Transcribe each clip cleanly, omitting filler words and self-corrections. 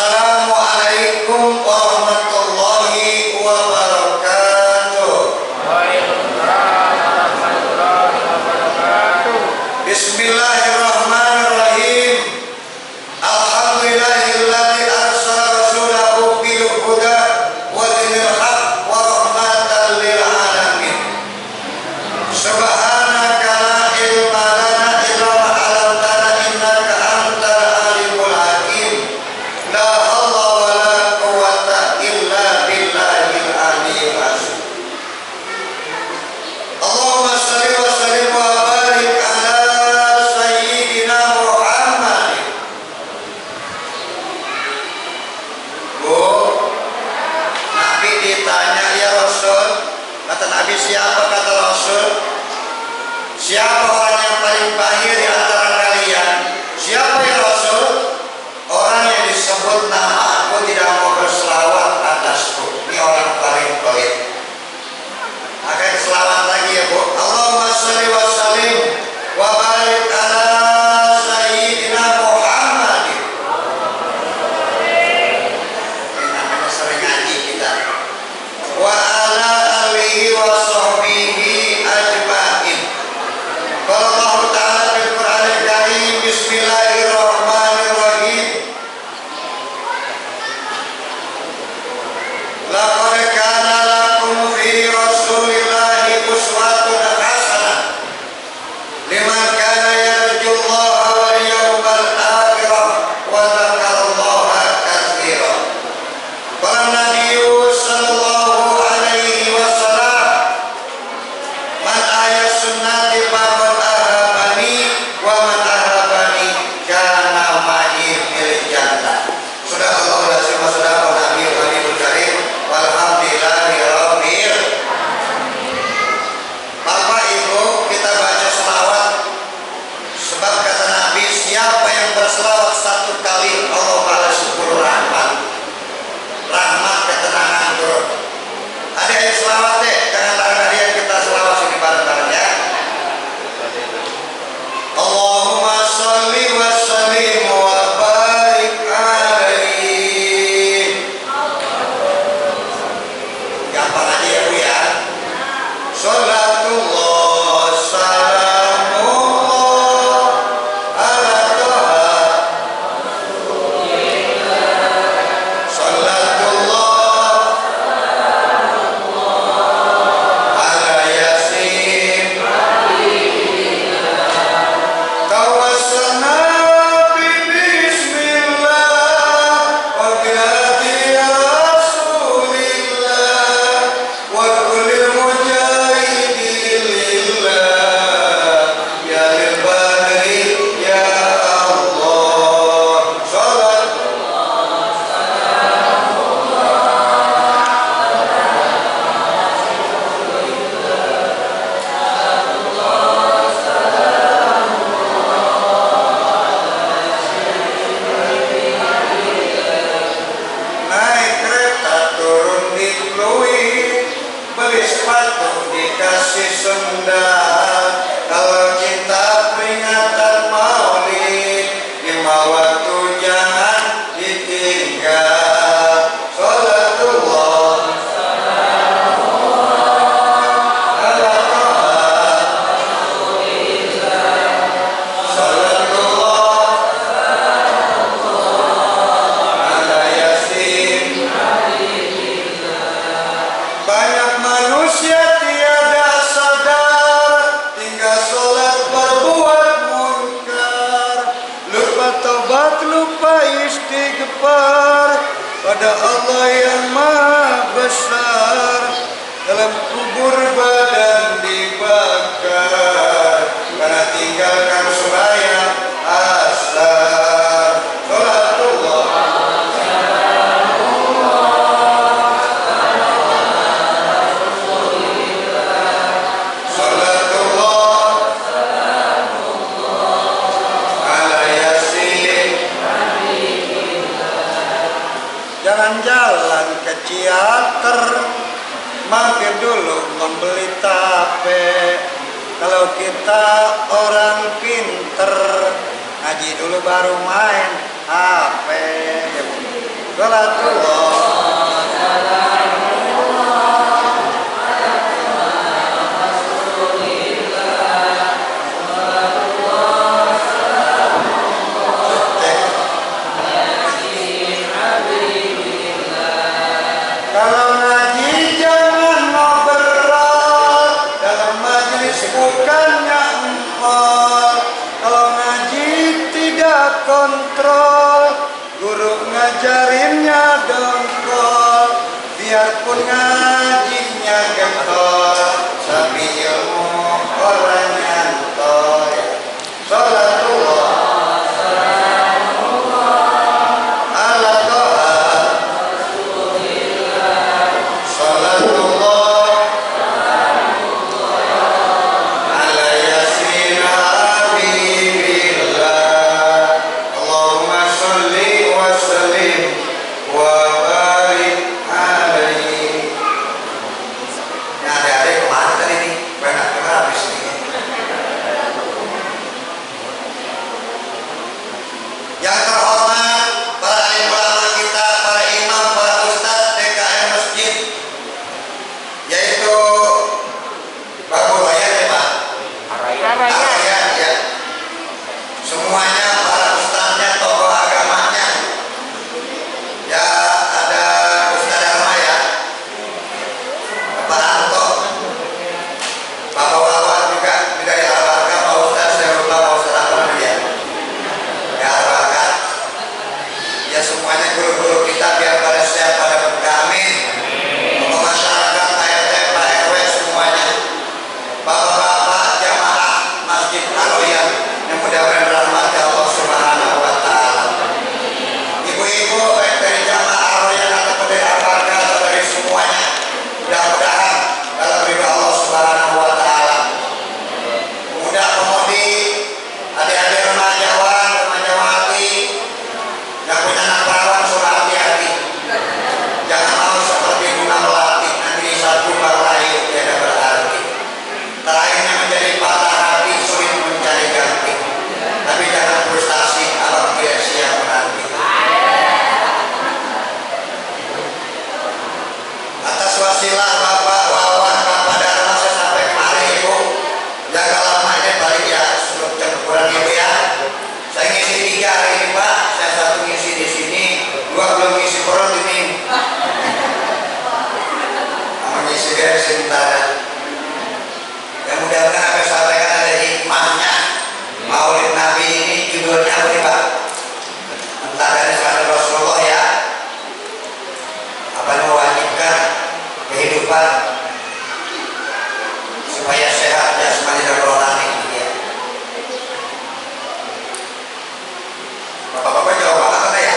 Assalamualaikum warahmatullahi wabarakatuh. Waalaikumsalam warahmatullahi wabarakatuh. Bismillahirrahmanirrahim. Alhamdulillahilladzi arsala rasulahu bil huda wa dinil haqq wa rahmatan lil alamin. Subhanaka la ilma lana illa ma 'allamtana innaka antal alimul hakim. La haula wa la quwwata illa billahil aliyyil azim. Allahumma shalli wa sallim wa barik ala sayyidina Muhammad. Bu, Nabi ditanya, ya Rasul, kata Nabi, siapa? Kata Rasul, siapa orang yang paling bahir di antara kalian? Siapa ya Rasul? Orang yang disebut nama aku tidak mau berselawat atasku. Ini orang paling pelit. Maka selawat lagi ya Bu. Allahumma sholli wa sallim wa barik ala sayyidina Muhammad. Ini namanya sering ngaji kita. Wa ala alihi wa sahbihi ajma'in. Qala Allah Ta'ala fil Qur'anil Karim, bismillahirrahmanirrahim. Laqad kana lakum fi Rasulillahi uswatun hasanah liman kana yarjullaha wal yawmal akhir wa dzakarallaha katsiran. Qala Nabiyyu sallallahu alaihi wasallam, man aya sunnati faqad ahabani wa man ahabani kana ma'i fil jannah. Sadaqallahu al-azim wa sadaqa Nabiyul Habibul Karim. Walhamdulillahi rabbil. Bapak Ibu, kita baca selawat sebab kata Nabi, siapa yang berselawat satu kali Allah balas 10 rahmat. Rahmat ketenangan turun. Ada yang selawat deh, jangan tangan hadiah, kita selawat sini bareng-bareng ya. Allahumma sholli wa sallim wa barik alaihi. Gampang aja ya Bu ya. Sholatullah salamullah ala toha. Sholatullah ala yasin. Tawassalna bi bismillah wa bi hadi rasulillah wa kulli mujahidin lillah ya lil badri ya Allah. Salat naik kereta turun di Pluit, beli sepatu dikasih sendal. Kalau kita peringatan maulid, 5 waktu jangan ditinggal. Sholatullah ala toha. Sholatullah ala yasin. Banyak manusia tiada sadar, tinggal sholat berbuat munkar, lupa tobat, lupa istighfar pada Allah yang maha besar. Dalam kubur badan dibakar karena tinggalkan sembahyang asar. Sholatullah Sholatullah ala yasin. Jalan-jalan ke Ciater, mampir dulu membeli tape. Kalau kita orang pinter, ngaji dulu baru main HP. Kalau ngaji jangan ngobrol, dalam majelis bukannya empol. Kalau ngaji tidak kontrol, guru ngajarinnya dongkol. Biarpun ngajinya getol, tapi ilmu orang nyantol. Salatullah ala Toha, salatullah ala Yasin Habibillah. Allahumma sholli wa sallim wa barik alaihi. Nah, adik-adik kemana tadi nih? Banyak dengar habis nih. Yang terhormat para alim ulama kita, para imam, para ustadz DKM masjid, yaitu Bapak Royan ya Pak, Royan ya, semuanya para ustadznya, tokoh agamanya, ya ada Ustadz Dharma ya, Pak Anto, Bapak Wawan juga dari Al-Barkah, Pak Ustadz, saya lupa Pak Ustadz apa namanya ya, Al-Barkah ya, semuanya guru-guru kita biar pada sehat, pada berkah, amin. Untuk masyarakat, Pak RT, Pak RW semuanya, bapak-bapak jamaah Masjid Al-Royan yang mudah-mudahan dirahmati Allah Subhanahu wa Ta'ala, ibu-ibu baik dari jamaah Al-Royan ataupun dari Al-Barkah atau dari semuanya, mudah-mudahan dalam ridha Allah Subhanahu wa Ta'ala. Pemuda-pemudi, adik-adik remajawan, remajawati yang punya anak perawan, suruh hati-hati, jangan mau seperti bunga melati nanti di satu layu tidak berarti, terakhirnya menjadi patah hati, sulit mencari ganti. Tapi jangan frustasi, abang tidak siap menanti. Atas wasilah Bapak Wawan, Bapak Dharma, saya sampai kemari Ibu, jaga lama ini paling ya suruh kurang Ibu ya. Saya ngisi 3 hari ini Pak, saya 1 ngisi di sini, 2 belum ngisi perut ini. Mengisi dari sebentar. Yang mudah-mudahan apa yang sampaikan ada hikmahnya. Maulid Nabi ini judulnya apa nih Pak? Entah dari sahabat Rasulullah ya. Apa yang mewajibkan kehidupan supaya sehat jasmani dan rohani ya. Bapak-bapak jauh banget ada ya.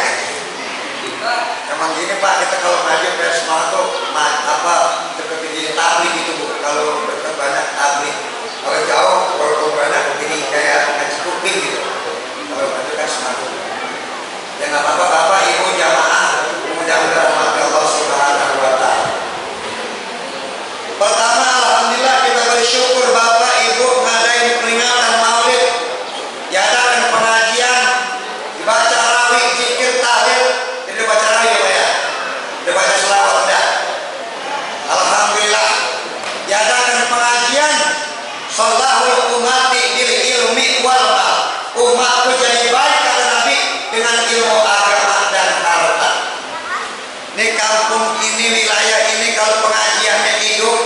Emang gini Pak, kita kalau ngaji sampai semangat tuh apa deket jadi tablik gitu Bu. Kalau dekat banyak tablik, kalau jauh kalau banyak begini kayak ngaji kuping gitu. Kalau itu kan semangat. Ya nggak apa-apa Bapak Ibu jamaah, mudah-mudahan rahmat Allah Subhanahu wa Ta'ala. Pertama, alhamdulillah kita bersyukur Bapak Ibu ngadain peringatan Maulid, diadakan pengajian, dibaca tarawih, zikir, tahlil, jadi baca tarawih ya Pak ya, dibaca selawat dah. Alhamdulillah diadakan pengajian, Shallahul umati bil ilmi wal mal. Umatku jadi baik kata Nabi dengan ilmu agama dan harta. Ini kampung ini, wilayah ini kalau pengajiannya hidup,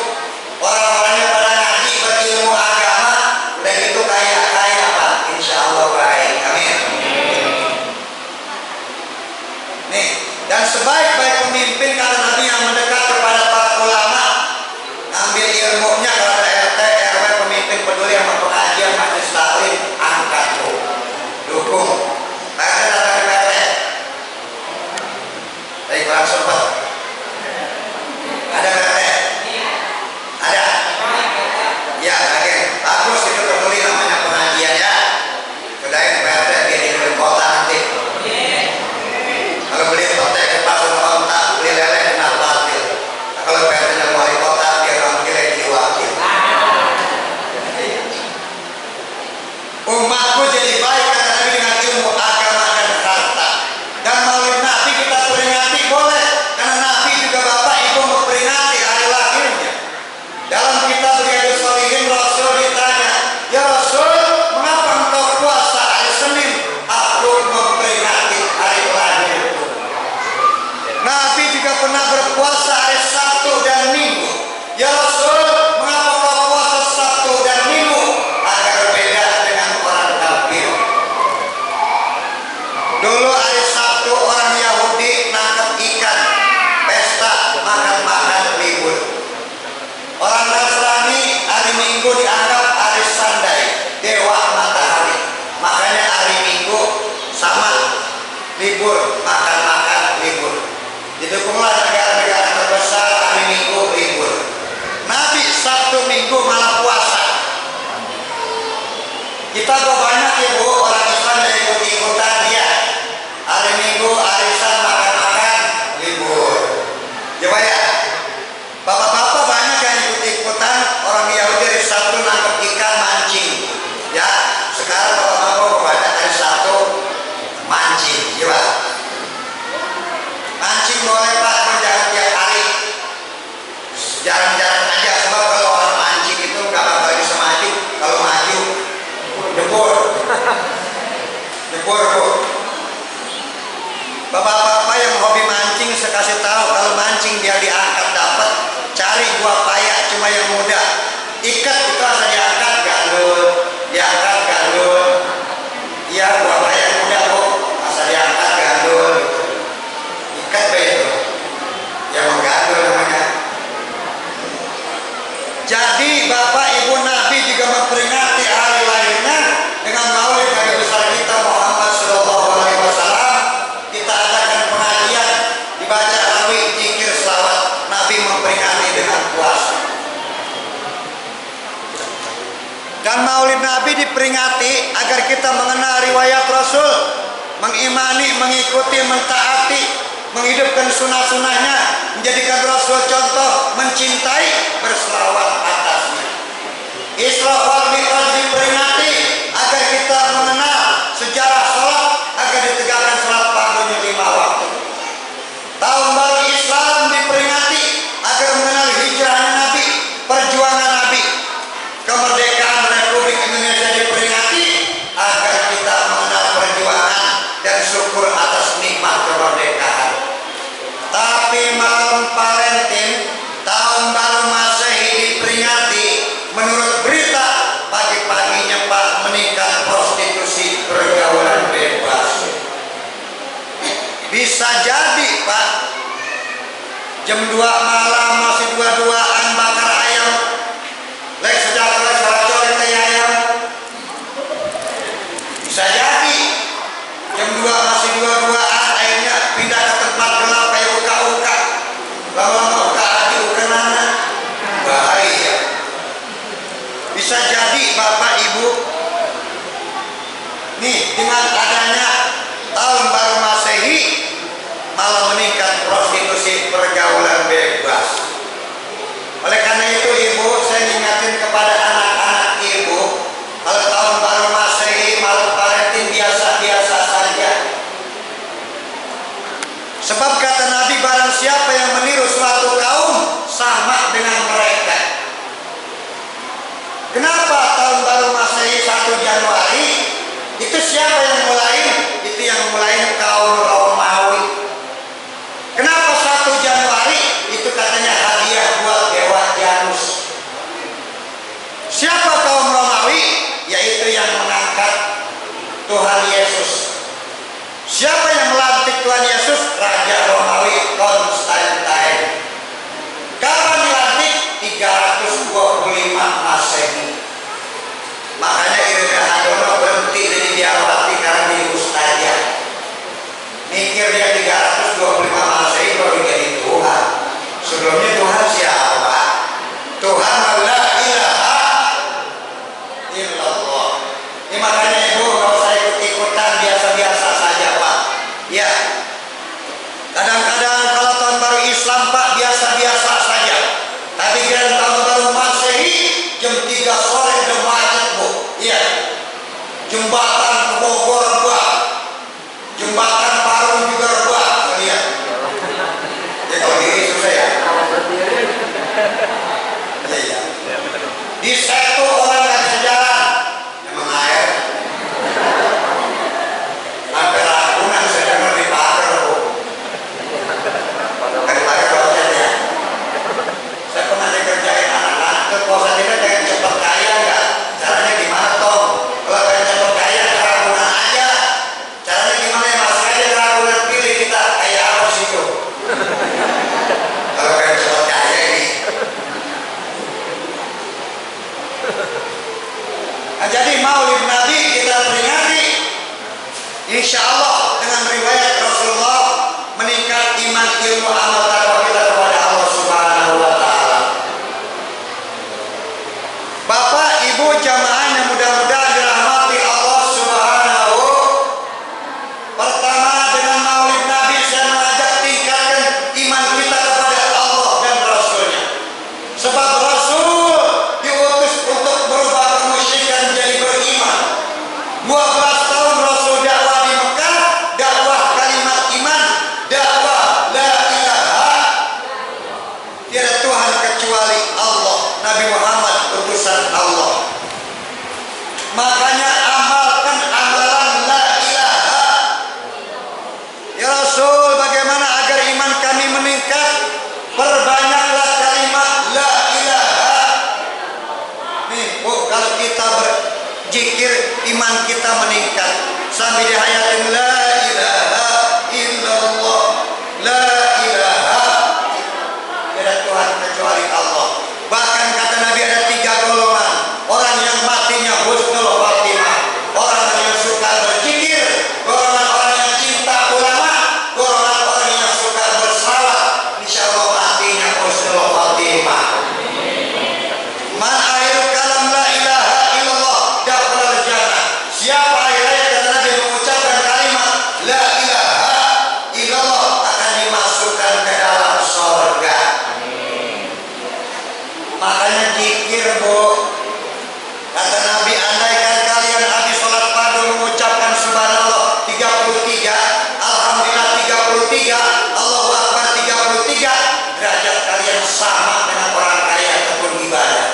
orang-orangnya pada ngaji berilmu agama, udah gitu kaya-kaya Pak, insya Allah baik, amin. Nih, dan sebaik-baik pemimpin kata Nabi yang mendekat kepada para ulama, ngambil ilmunya. Kalau ada RT, RW, pemimpin peduli sama pengajian, majelis taklim, angkat tuh, dukung. RT datang ke RT, tadi kurang sempat. Ada RT? Ada? Ya, oke. Bagus itu peduli namanya pengajian ya. Kedain PRT dia di kota nanti. Kalau beli tote ke pasar kontak, beli lele kena batil. Nah, kalau PRT-nya wali kota, dia panggil jadi wakil. Umatku jadi baik kata Nabi dengan ilmu agama dan harta. Dan Maulid Nabi kita peringati Nabi juga pernah berpuasa hari Sabtu dan Minggu. Ya Rasul, mengapa kau puasa Sabtu dan Minggu? Agar beda dengan orang kafir. Dulu hari Sabtu orang Yahudi nangkap ikan, pesta, makan-makan, libur. Orang Nasrani hari Minggu dianggap hari Sandai, dewa matahari. Makanya hari Minggu sama libur, makan-makan, libur. Didukunglah negara-negara terbesar hari Minggu libur. Nabi Sabtu Minggu malah puasa. Kita kok banyak ya Bu, orang Islam yang ikut-ikutan dia. Hari Minggu, arisan, makan-makan, libur. Coba ya, bapak-bapak banyak yang ikut-ikutan orang Yahudi hari Sabtu nangkep ikan mancing. Ya, sekarang bapak-bapak banyak hari Sabtu mancing. Coba. Mancing boleh Pak, jangan tiap hari. Jarang-jarang aja, sebab kalau orang mancing itu nggak bakal bisa maju. Kalau maju, jebur. Jebur Bu. Bapak-bapak yang hobi mancing, saya kasih tahu kalau mancing biar diangkat dapat, cari buah paya cuma yang muda. Ikat itu asal diangkat gandul, diangkat gandul. Iya buah paya muda Bu, asal diangkat gandul. Ikat begitu, yang menggandul namanya. Jadi Bapak Ibu Nabi juga memperingati hari lahirnya dengan maulid Nabi besar kita Muhammad Sallallahu Alaihi Wasallam. Kita adakan pengajian, dibaca rawi, zikir, selawat. Nabi memperingati dengan puasa. Dan maulid Nabi diperingati agar kita mengenal riwayat Rasul, mengimani, mengikuti, mentaati, menghidupkan sunnah-sunnahnya, menjadikan Rasul contoh, mencintai, berselawat atasnya. Isra wal Mi'raj diperingati agar kita mengenal sejarah sholat, agar ditegakkan sholat fardunya 5 waktu. Tahun baru Islam diperingati agar mengenal hijrahnya Nabi, perjuangan Nabi. Kemerdekaan Republik Indonesia diperingati agar kita mengenal perjuangan dan syukur atas nikmat kemerdekaan. Tapi malam Valentine, tahun baru Masehi diperingati menurut berita pagi-paginya Pak meningkat prostitusi, pergaulan bebas. Bisa jadi Pak, jam 2 malam masih dua-duaan bakar ayam. Lek sejahtera seracor teh ayam. Bisa jadi jam 2 masih dua-duaan, akhirnya pindah ke tempat gelap kayak uka-uka. Lama-lama uka aja uka nana. Bahaya. Bisa jadi Bapak Ibu, nih dengan adanya tahun baru Masehi malah meningkat prostitusi, pergaulan bebas. Oleh karena itu Ibu, saya ingatin kepada anak-anak Ibu, kalau tahun baru Masehi, malam Valentine biasa-biasa saja. Sebab kata Nabi, barang siapa yang meniru suatu kaum sama dengan mereka. Kenapa tahun baru Masehi 1 Januari? Itu siapa yang mulai? Itu yang mulai kaum Romawi. Kenapa 1 Januari? Itu katanya hadiah buat dewa Janus. Siapa kaum Romawi? Yaitu yang mengangkat Tuhan Yesus. Siapa yang melantik Tuhan Yesus? Raja Romawi Konstantin. Kapan dilantik? 325 Masehi. Makanya Irene Hadono berhenti jadi diawati karena ilmu amal takwa kita kepada Allah Subhanahu wa taala. Bapak, Ibu jamaah yang mudah-mudahan dirahmati Allah Subhanahu. Pertama, dengan Maulid Nabi saya mengajak tingkatkan iman kita kepada Allah dan Rasulnya. Sebab Rasul diutus untuk berubah kemusyrikan menjadi beriman. 12 tahun Rasul dakwah di Mekah, dakwah kalimat iman, dakwah la ilaha tiada Tuhan kecuali Allah, Nabi Muhammad utusan Allah. Makanya amalkan amalan la ilaha. Ya Rasul, bagaimana agar iman kami meningkat? Perbanyaklah kalimat la ilaha. Nih, Bu, kalau kita berzikir iman kita meningkat sambil dihayatin la ilaha illallah, la ilaha tiada Tuhan kecuali Allah. Bahkan kata Nabi ada 3 golongan orang yang matinya husnul khatimah, orang yang suka berzikir, golongan orang yang cinta ulama, golongan orang yang suka bersalawat, insyaallah matinya husnul khatimah. Man akhir kalam la ilaha illallah dakhalal jannah. Siapa akhirnya kata Nabi mengucapkan kalimat la ilaha illallah akan dimasukkan ke dalam surga. Makanya zikir, Bu. Kata Nabi, andaikan kalian habis sholat fardu mengucapkan subhanallah 33, alhamdulillah 33, Allahu akbar 33, derajat kalian sama dengan orang kaya ataupun ibadah.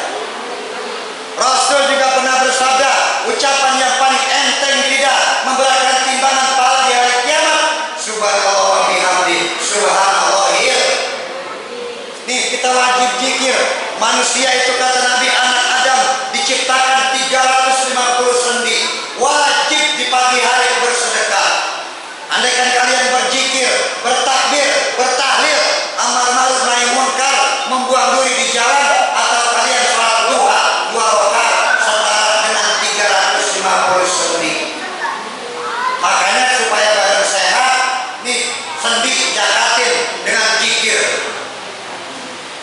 Rasul juga pernah bersabda, ucapan yang paling enteng tidak memberatkan timbangan pahala di hari kiamat, subhanallah wa bihamdi, subhanallahil. Nih, kita wajib zikir. Manusia itu kata Nabi anak Adam diciptakan 350 sendi. Wajib di pagi hari bersedekah. Andaikan kalian berzikir, bertakbir, bertahlil, amar ma'ruf nahi munkar, membuang duri di jalan, atau kalian sholat duha 2 rakaat setara dengan 350 sendi. Makanya supaya badan sehat, nih sendi jakatin dengan zikir.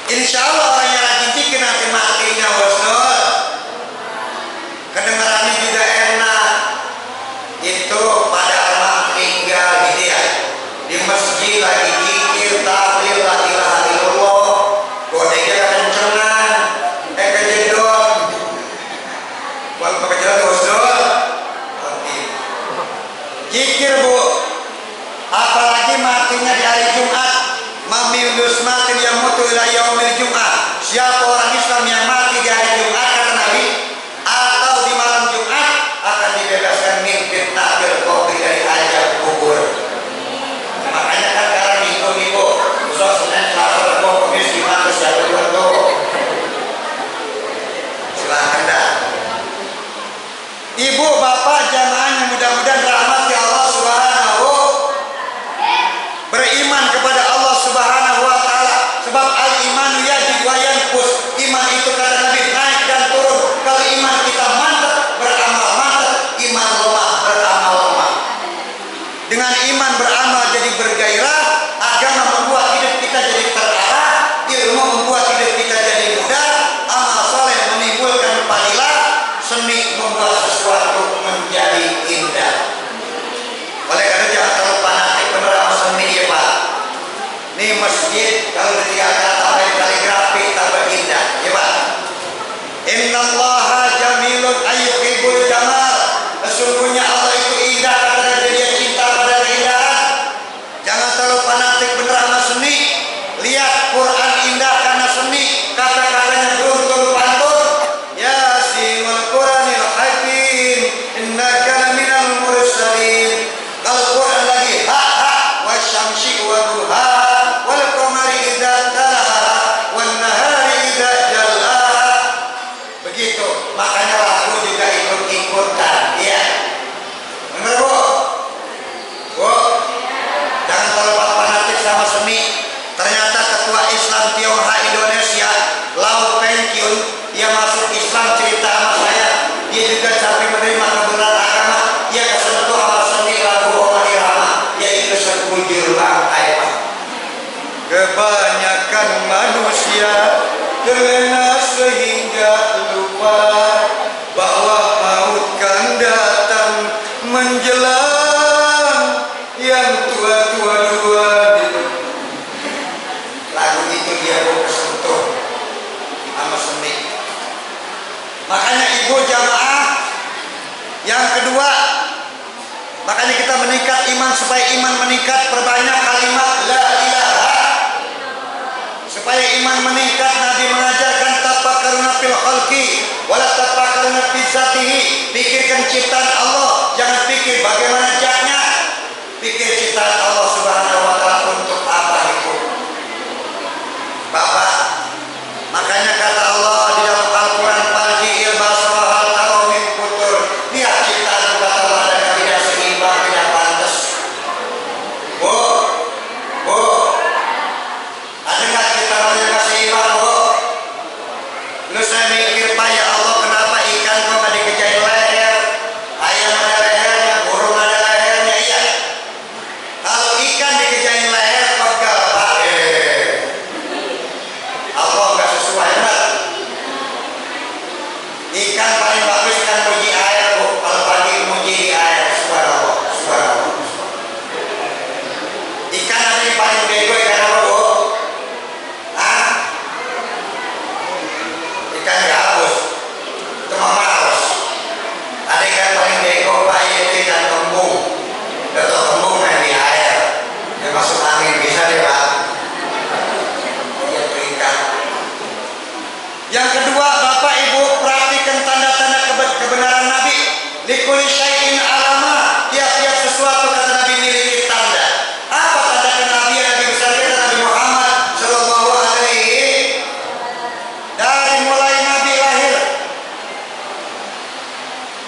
Insya Allah orang yang rajin zikir nanti matinya husnul. Kedengarannya juga enak. Itu pada orang meninggal gitu ya, di masjid lagi zikir, tahlil la ilaha illallah, godengnya kencengan, kejedot. Walaupun kejedot husnul. Zikir, Bu. Apalagi matinya di hari Jumat. Mamil musmatin yang mutu ila yaumil Jum'ah. Siapa orang Islam yang mati di hari Jumat kata Nabi atau di malam Jumat akan dibebaskan min fitnatil qabri, dari azab kubur. Makanya kan sekarang minggu-minggu besok Senin, Selasa, Rabu, Kamis, Jumat siapa juga silakan dah. Ibu, bapak, jamaah yang mudah-mudahan rahmati Allah Subhanahu, beriman kepada Allah Subhanahu wa taala. Sebab al-imanu yajib wa yanqus. Iman itu kata Nabi naik dan turun. Kalau iman kita mantap, beramal mantap. Iman lemah, beramal lemah. Dengan iman beramal jadi bergairah, agama membuat hidup kita jadi terarah, ilmu membuat hidup kita jadi mudah, amal soleh menimbulkan fadilah, seni membuat sesuatu menjadi indah. Oleh karena jangan terlalu fanatik bener sama seni ya Pak. Nih masjid kalau ditinggalkan tambah kaligrafi tambah indah ya Pak. Innallaha jamilun ayyuhibbul jamal. Sesungguhnya Allah itu indah karena dia cinta pada keindahan. Jangan terlalu fanatik bener sama seni. Lihat Quran indah karena seni, kata-katanya beruntung pantun. Yasinul Quranil Hakim innaka laminal mursalin. Kalau Quran lagi ha wasyamsi wa duha wal qamari idza talaha wan nahari idza jalla. Begitu, makanya lagu juga ikut-ikutan ya. Benar Bu? Bu, jangan terlalu fanatik sama seni. Ternyata ketua Islam Tionghoa Indonesia Lau Pengkyun, dia masuk Islam cerita sama saya. Dia juga sampai menerima kebenaran agama. Dia kesentuh sama seni lagu Omar Irama, yaitu sekujur bangkai Pak. Kebanyakan manusia terlena sehingga lupa bahwa maut kan datang menjelang yang tua-tua dua. Lagu itu dia kesentuh sama seni. Makanya ibu jamaah yang kedua, makanya kita meningkat iman. Supaya iman meningkat, perbanyak kalimat la ilaha. Supaya iman meningkat, Nabi mengajarkan tafakkaruna fil khalqi wala tafakkaruna fi dzatihi. Pikirkan ciptaan Allah, jangan pikir bagaimana zatnya. Pikir ciptaan Allah Subhanahu wa taala untuk apa itu. Bapak, makanya kata Allah di dalam Al-Qur'an, "Farji'il basara hal tara min futur." Lihat ciptaan kata Allah dan tidak seimbang, tidak pantas. Bu, ada nggak ciptaan yang nggak seimbang, Bu? Lu saya mikir, Pak, ya Allah, kenapa ikan kok nggak dikejain leher? Ayam ada lehernya, burung ada lehernya, iya. Kalau ikan dikejain leher, pegal, Pak. Allah nggak sesuai, benar. Ikan paling bagus ikan muji air, Bu. Kalau pagi muji di air, subhanallah, subhanallah. Ikan ada yang paling bego, ikan apa, Bu? Hah? Ikan gabus, itu mah malas. Ada ikan paling bego, Pak, yaitu ikan kembung. Atau kembung main di air, dia masuk angin, bisa deh, Pak. Dia tuh ikan. Yang kedua, Bapak Ibu perhatikan tanda-tanda kebenaran Nabi. Likulli syai'in alama. Tiap-tiap sesuatu kata Nabi memiliki tanda. Apa tanda Nabi yang Nabi besarkan? Nabi Muhammad sallallahu alaihi, dari mulai Nabi lahir.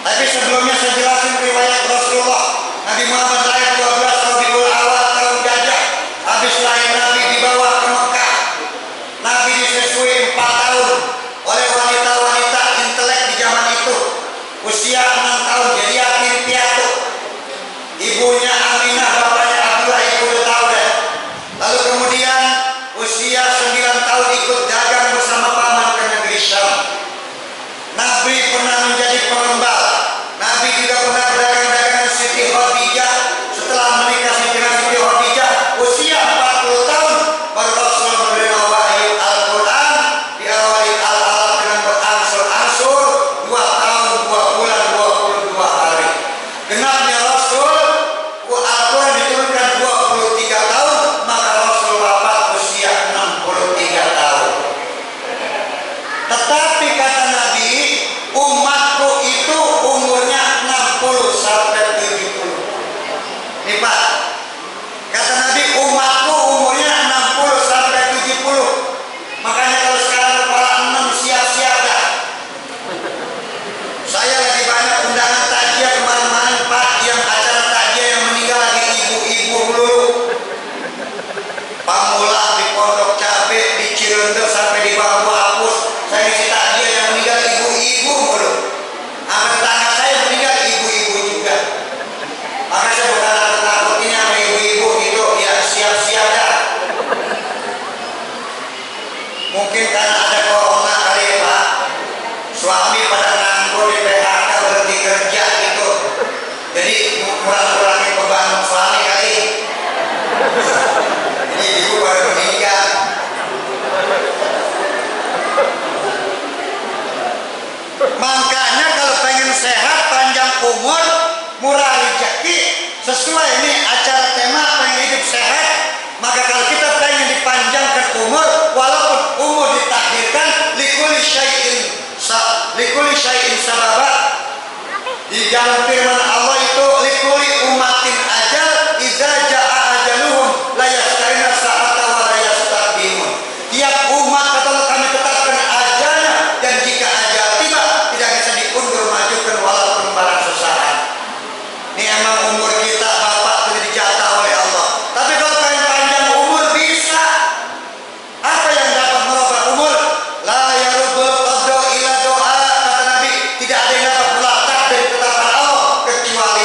Tapi sebelumnya saya jelasin riwayat Rasulullah. Nabi Muhammad lahir 12 Rabiul Awal tahun gajah. Habis lahir Nabi dibawa ke Mekah. Nabi disusui 4 tahun oleh wanita-wanita intelek di zaman itu. Usia 6 tahun jadi yatim piatu. Ibunya Aminah, bapaknya Abdullah, ibu udah tahu deh. Lalu kemudian usia 9 tahun ikut dagang bersama paman ke negeri Syam. Nabi pernah menjadi pengembala. Nabi juga pernah berdagang dengan Siti Khadijah. Setelah menikah dengan Siti Khadijah, usia 40 tahun baru Rasul menerima wahyu Al-Quran. Diawali al-alaf dengan berangsur-angsur 2 tahun 2 bulan 22 hari. Genapnya Rasul, Al-Quran diturunkan 23 tahun, maka Rasul wafat usia 63 tahun. Tetapi kata Nabi, umatku itu umurnya 60 sampai 70. Nih Pak, kata Nabi, umatku umurnya 60 sampai 70. Makanya kalau sekarang kepala 6 siap-siap dah. Saya lagi banyak undangan takziah kemarin-kemarin, Pak, yang acara takziah yang meninggal lagi ibu-ibu dulu. Pamulang di Pondok Cabe, di Cirende sampai di Bambu Apus. Saya isi takziah yang meninggal ibu-ibu dulu. Sama tetangga saya meninggal ibu-ibu juga. Maka saya bukan takut ini sama ibu-ibu gitu, ya siap-siap dah. Mungkin karena ada corona kali ya, Pak. Suami pada nganggur di PHK, berhenti kerja gitu. Jadi kurang-kurangin beban suami kali. Ini ibu baru meninggal. Makanya kalau pengen sehat, panjang umur, murah rezeki, sesuai ini acara tema pengen hidup sehat. Maka kalau kita pengen dipanjangkan umur, walaupun umur ditakdirkan likulli syai'in sababa. Di dalam firman Allah itu likulli umatin ajal idza jaa ajaluhum la yastarina sa'ata wa la yastaqdimun. Tiap umat kata Allah kami tetapkan ajalnya, dan jika ajal tiba tidak bisa diundur majukan walaupun barang sesaat. Ini emang umur kita Bapak sudah dijatah oleh Allah. Tapi kalau pengen panjang umur bisa. Apa yang dapat merubah umur? La yarubul qadra ila doa, kata Nabi. Tidak ada yang dapat melacak dari ketetapan Allah kecuali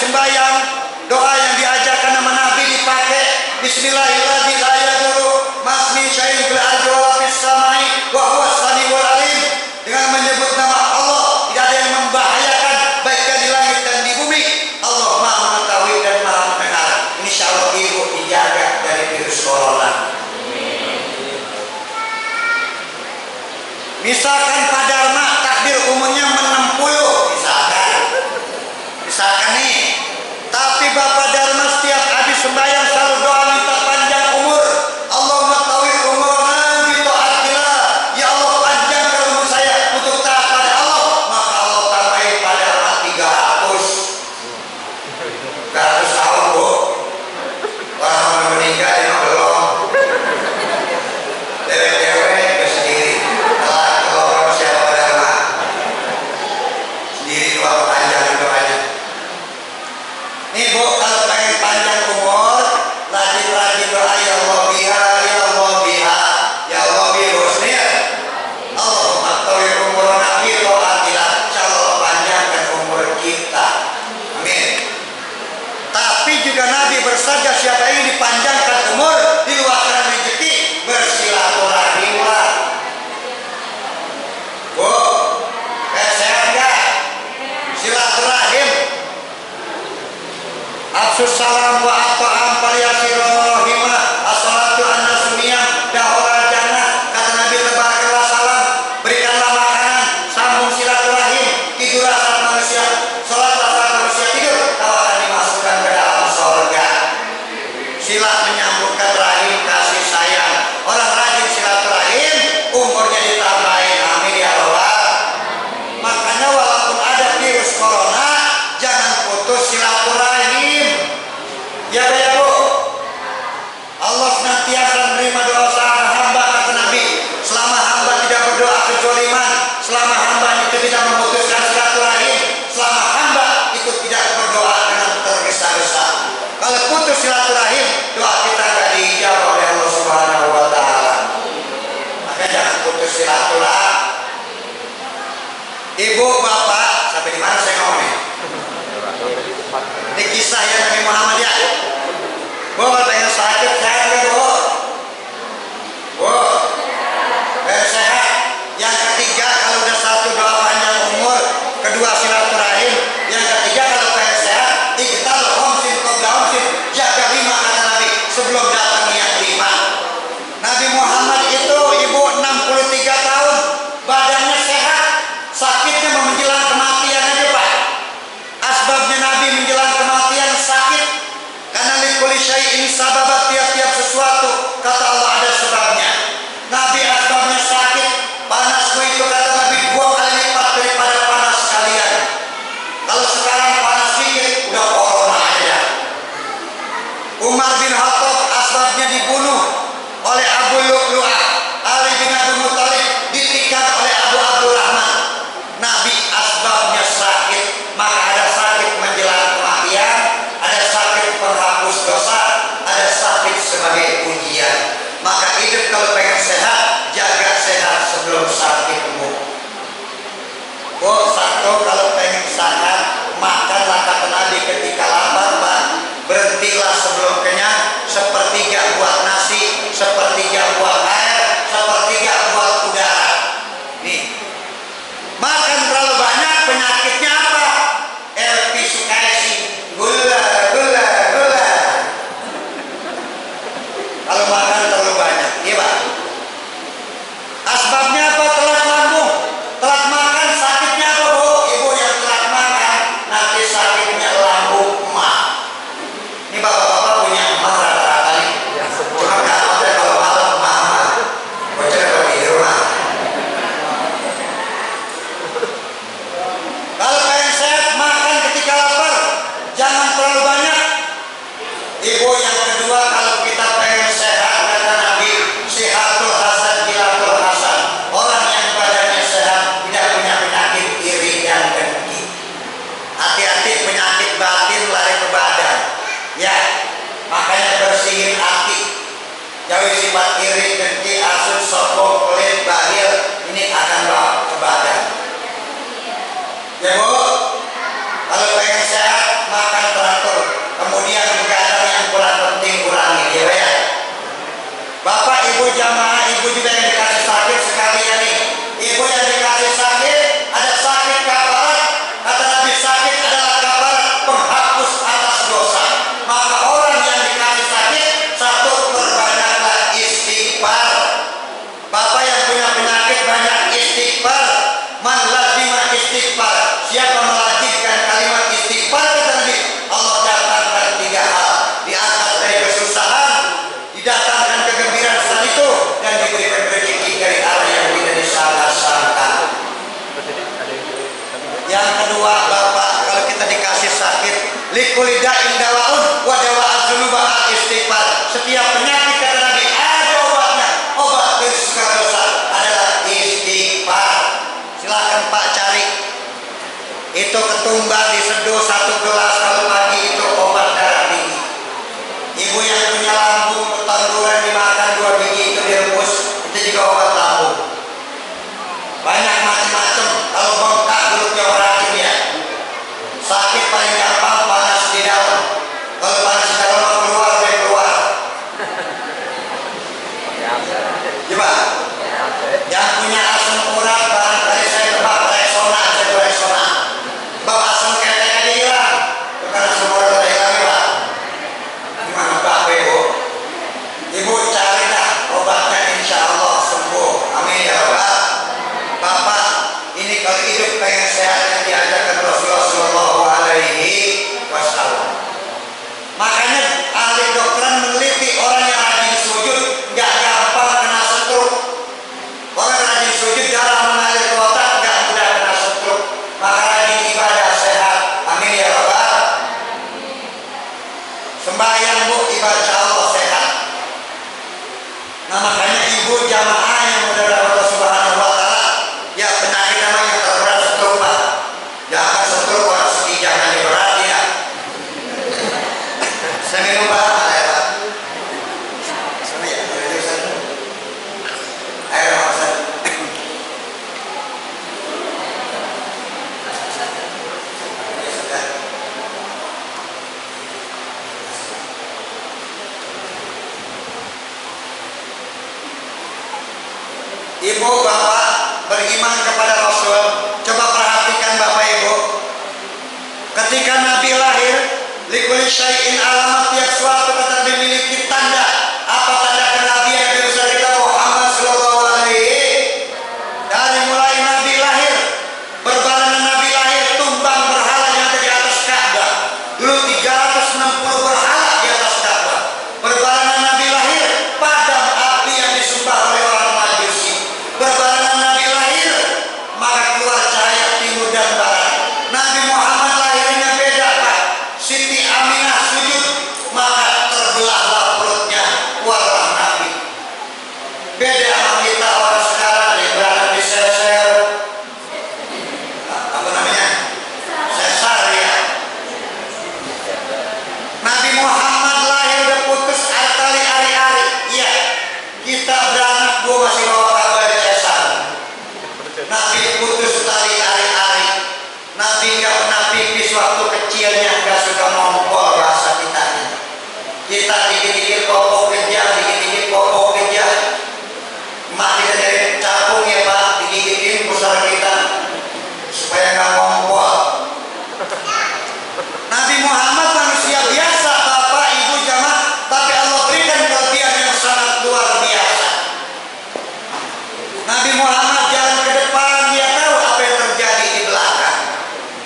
sembahyang, doa yang diajarkan nama Nabi dipakai. Bismillahirrahmanirrahim. La yadurru masmi syai'un fil ardi wa la fis samai wa huwas samiul alim. Dengan menyebut nama Allah tidak ada yang membahayakan baik di langit dan di bumi. Allah Maha mengetahui dan Maha mendengar. Insyaallah ibu dijaga dari virus corona. Misalkan Pak Dharma takdir umurnya 60 misalkan nih, tapi Bapak Dharma setiap habis sembahyang selalu doa minta panjang umur. Allahumma tawil umurna bi taatillah, ya Allah panjangkan umur saya untuk taat pada Allah. Maka Allah tambahin Pak Dharma 300 tahun bu. Orang meninggal dia belum dewe-dewe sendiri kalau siapa Pak Dharma sendiri doa panjang doanya. Nih bu, kalau pengen panjang umur, rajin-rajin doa ya Allah biha, ya Allah biha, ya Allah bihusnil. Allahumma tawil umurna bi taatillah. Insyaallah panjangkan umur kita. Amin. Tapi juga Nabi bersabda siapa yang dipanjangkan umur, diluaskan rezeki, bersilaturahimlah. Bu, sehat enggak? Silaturahim. Absus salam wa ata'am faliyasirrohimah as-salatu an-nasumiyam dahura jannah. Kata Nabi tebarkanlah salam, berikanlah makanan, sambung silaturahim, tidurlah saat manusia, sholatlah saat manusia tidur, kau akan dimasukkan ke dalam surga. Sila menyambungkan rahim kasih sayang. Orang rajin silaturahim, umurnya ditambahin. Amin ya Allah. Makanya walaupun ada virus corona, jangan putus silaturahim. Ya Pak ya Bu. Allah senantiasa menerima doa seorang hamba, kata Nabi. Selama hamba tidak berdoa kezaliman, selama hamba itu tidak memutuskan silaturahim, selama hamba itu tidak berdoa dengan tergesa-gesa. Kalau putus silaturahim, doa kita tidak diijabah oleh Allah Subhanahu wa taala. Makanya jangan putus silaturahim. Ibu, bapak, sampai di mana saya ngomongnya? Ini kisah ya Nabi Muhammad ya. Bu, kalau pengen sakit sehat ya Bu. Bu, sehat. Yang ketiga kalau udah satu doa panjang umur, kedua silaturahim. Yang ketiga kalau pengen sehat, iqtal khamsin qabla khamsin, jaga 5 kata Nabi sebelum datang yang 5. Nabi Muhammad itu ibu 63 tahun, badannya sehat, sakitnya menjelang kematian aja Pak. Asbabnya Nabi menjelang kematian sakit karena likulli syai'in sababat, tiap-tiap sesuatu kata Allah ada sebabnya. Nabi asbabnya sakit, panasmu itu kata Nabi 2 kali lipat daripada panas kalian. Kalau sekarang panas sedikit udah corona aja. Umar bin Khattab asbabnya dibunuh oleh Abu Lu'lu'ah. Ali bin Abi Thalib ditikam oleh Abu Abdurrahman. Nabi asbabnya sakit, maka ada sakit menjelang kematian, ada sakit penghapus dosa, ada sakit sebagai ujian. Maka hidup kalau pengen sehat, jaga sehat sebelum sakitmu. Bu, satu kalau pengen sehat, makanlah kata Nabi ketika lapar Pak. Berhentilah sebelum kenyang, 1/3 buat nasi, 1/3 buat air, 1/3 buat udara. Nih, makan terlalu banyak penyakitnya apa? Episkasi, gula. Kalau makan terlalu banyak, iya Pak. Asbabnya apa? Telat lambung, telat makan. Sakitnya apa Bu? Ibu yang telat makan nanti sakitnya lambung emak. Ini bapak-bapak punya emak rata-rata nih. Cuma katanya kalau malam mama, bocor pergi di rumah. Kalau pengen sehat, makan ketika lapar, jangan terlalu banyak. Ibu yang kedua, kalau kita pengen sehat, kata Nabi, sehatul hasan kilatul hasan. Orang yang badannya sehat, tidak punya penyakit iri dan dengki. Hati-hati penyakit batin lari ke badan. Ya, makanya bersihin hati. Jauhi sifat iri, dengki, hasut, sombong, pelit, bahil. Ini akan bawa ke badan. Ya Bu, kalau pengen sehat, makan teratur. tumbang diseduh 1 gelas kalau pagi itu obat darah tinggi. Ibu yang punya lambung bertanggungan dimakan 2 biji itu direbus, itu juga obat lambung. Banyak macam-macam. Kalau bengkak dulu diobatin ya. Sakit paling gampang panas di dalam. Kalau panas di dalam mau keluar dia keluar. Gimana? Yang punya asam urat barangkali saya tebak Rexona, saya Rexona. Bawa asam ketek aja hilang. Bukan asam urat udah hilang ya Pak. Gimana Bapak Ibu? Ibu cari dah obatnya, insya Allah sembuh. Amin ya Rabbal. Bapak ini kalau hidup pengen sehat yang diajarkan Rasulullah Shallallahu Alaihi Wasallam. Makanya ahli dokteran meneliti orang yang rajin sujud nggak gampang kena stroke. Orang yang rajin sujud jarang mengalir ke otak, nggak mudah kena stroke. Maka rajin ibadah sehat. Amin ya Rabbal. Sembahyang Bu, ibadah Allah sehat. Nah makanya ibu jamaah yang mudah Allah Subhanahu Wa Taala, ya penyakit namanya yang terberat stroke Pak. Jangan stroke orang sedih, jangan diberat ya. Saya minum Pak, ya Pak. Sana ya, air maksud. Ibu bapak beriman kepada Rasul. Coba perhatikan Bapak Ibu. Ketika Nabi lahir, likulli syai'in alamat, tiap suatu kata dimiliki tanda. Apa tanda kenabian yang bisa kita Muhammad sallallahu alaihi. Dari mulai Nabi lahir, berbarengan Nabi lahir tumbang berhala yang ada di atas Ka'bah. Dulu 360 berhala di atas Ka'bah. Berbarengan Nabi lahir, padam api yang disembah oleh orang Majusi. Berbarengan Nabi lahir, maka keluar cahaya timur dan barat. Nabi Muhammad lahirnya beda Pak. Siti Aminah sujud, maka terbelahlah perutnya, keluarlah Nabi. Beda sama kita orang sekarang yang beranak di sesar, apa namanya? Sesar ya. Nabi Muhammad lahir udah putus tali ari-ari. Iya, kita beranak gua masih bawa kabar sesar. Nabi putus tali ari-ari. Nabi nggak pernah pipis waktu kecilnya, nggak suka ngompol bahasa kita. Kita dikit-dikit popok kejam, dikit-dikit popok kejam. Mak kita dari capung ya Pak, digigitin pusar kita supaya nggak ngompol. Nabi Muhammad manusia biasa, Bapak Ibu jamaah, tapi Allah berikan kelebihan yang sangat luar biasa. Nabi Muhammad jalan ke depan, dia tahu apa yang terjadi di belakang.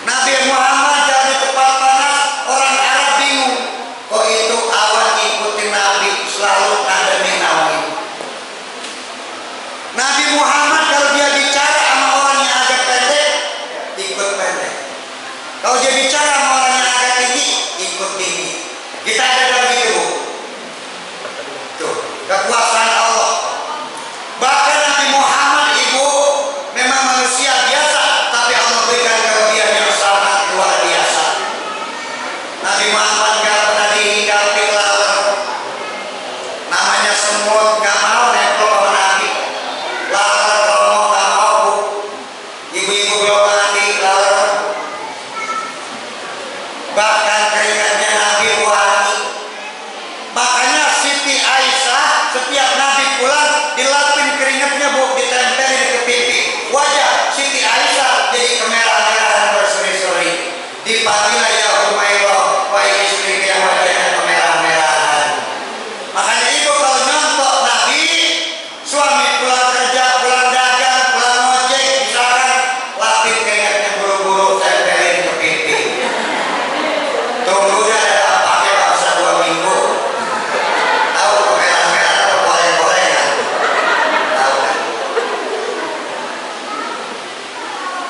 Nabi Muhammad jalan di tempat panas, orang Arab bingung. Kok itu awan ikutin Nabi, selalu ngademin nawi. Nabi Muhammad kalau dia bicara sama orang yang agak pendek, ikut pendek. Kalau dia bicara sama orang yang agak tinggi, ikut tinggi. Kita ada begitu. Tuh, kekuasaan Allah. Bahkan Nabi Muhammad Ibu memang manusia biasa, tapi Allah berikan kelebihan yang sangat luar biasa. Nabi Muhammad gak pernah dihinggapi laler. Namanya semut gak mau nempel sama Nabi. Laler romo gak mau Bu. Ibu-ibu belum mandi laler. Bahkan keringatnya Nabi wangi. Makanya Siti Aisyah setiap Nabi pulang dilapin keringatnya Bu, ditempelin ke pipi. Wajah Siti Aisyah jadi kemerah-merahan berseri-seri. Dipanggil ya Humairah, wahai istri yang wajahnya kemerah-merahan. Makanya ibu kalau nyontok Nabi, suami pulang kerja, pulang dagang, pulang ojek, misalkan lapin keringatnya buru-buru tempelin ke pipi. Tunggu dah ada pakai bangsa 2 minggu. Tahu kemerah-merahan atau goreng-gorengan? Tahu kan?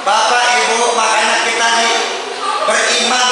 Bapak Ibu, makanya kita beriman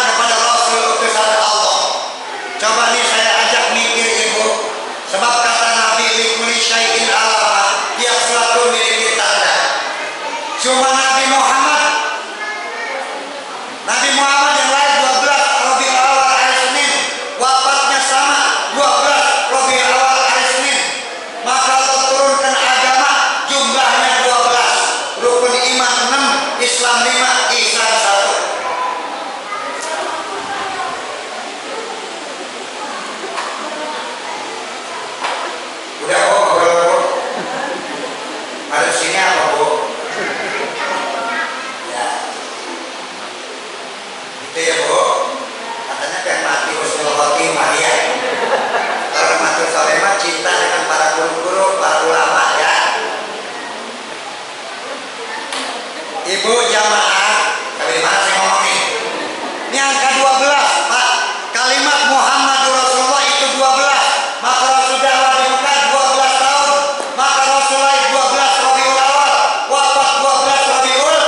12, Pak. Kalimat Muhammadur Rasulullah itu 12. Maka Rasul dakwah di Mekah 12 tahun. Maka Rasul lahir 12 Rabiul Awal, wafat 12 Rabiul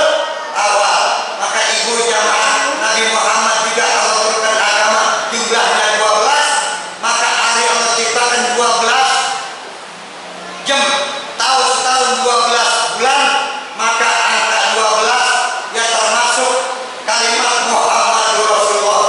Awal. Maka ibu jamaah Nabi Muhammad juga Allah turunkan agama jumlahnya 12. Maka hari Allah ciptakan 12 jam, tahun setahun 12 bulan. Maka angka 12 yang termasuk kalimat Muhammadur Rasulullah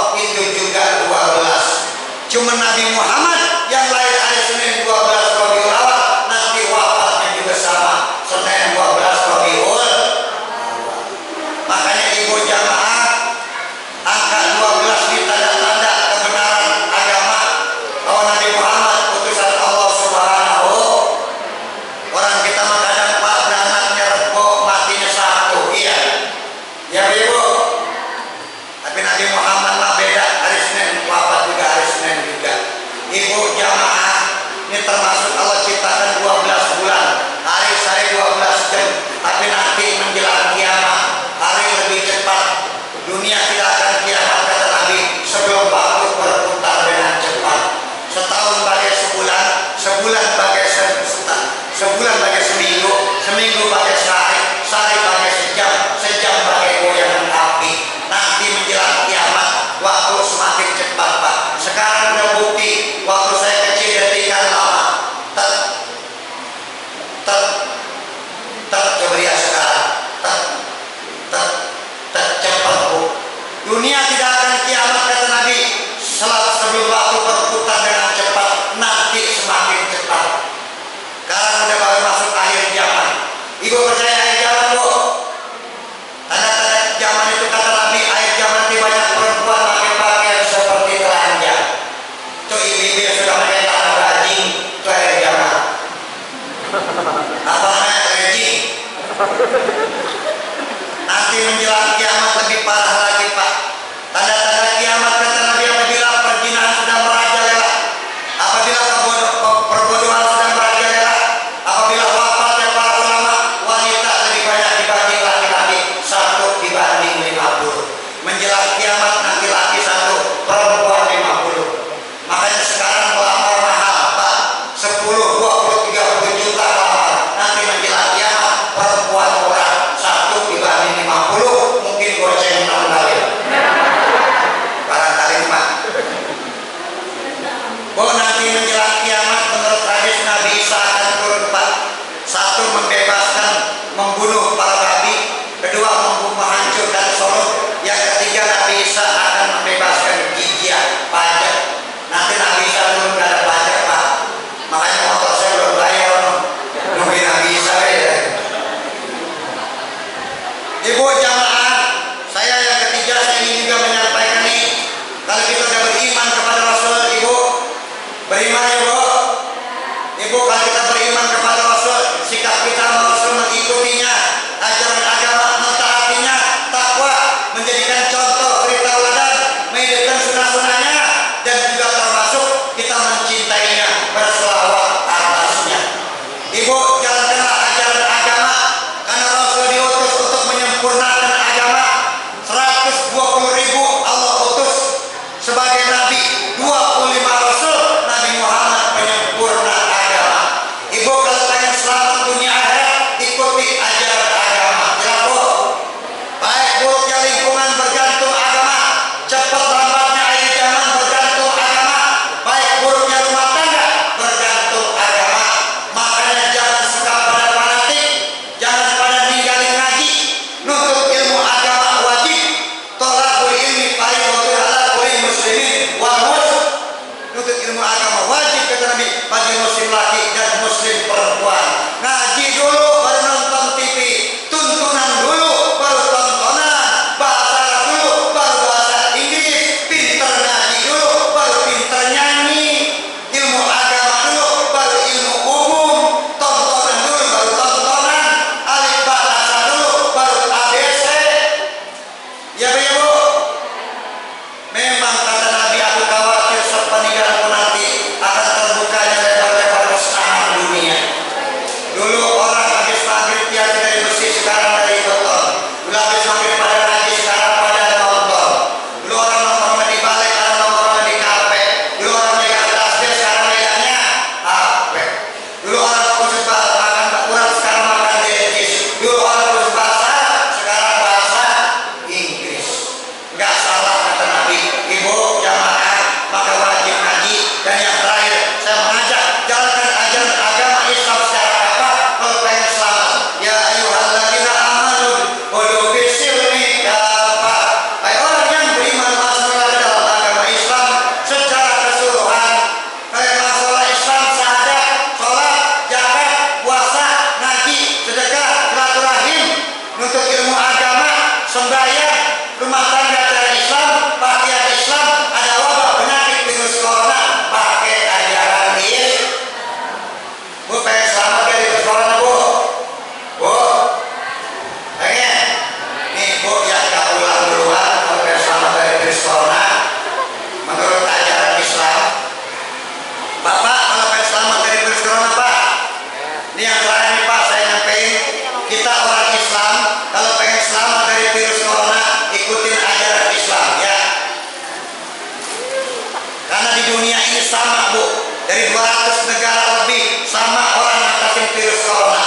sama Bu, dari 200 negara lebih sama orang ngatasin virus corona.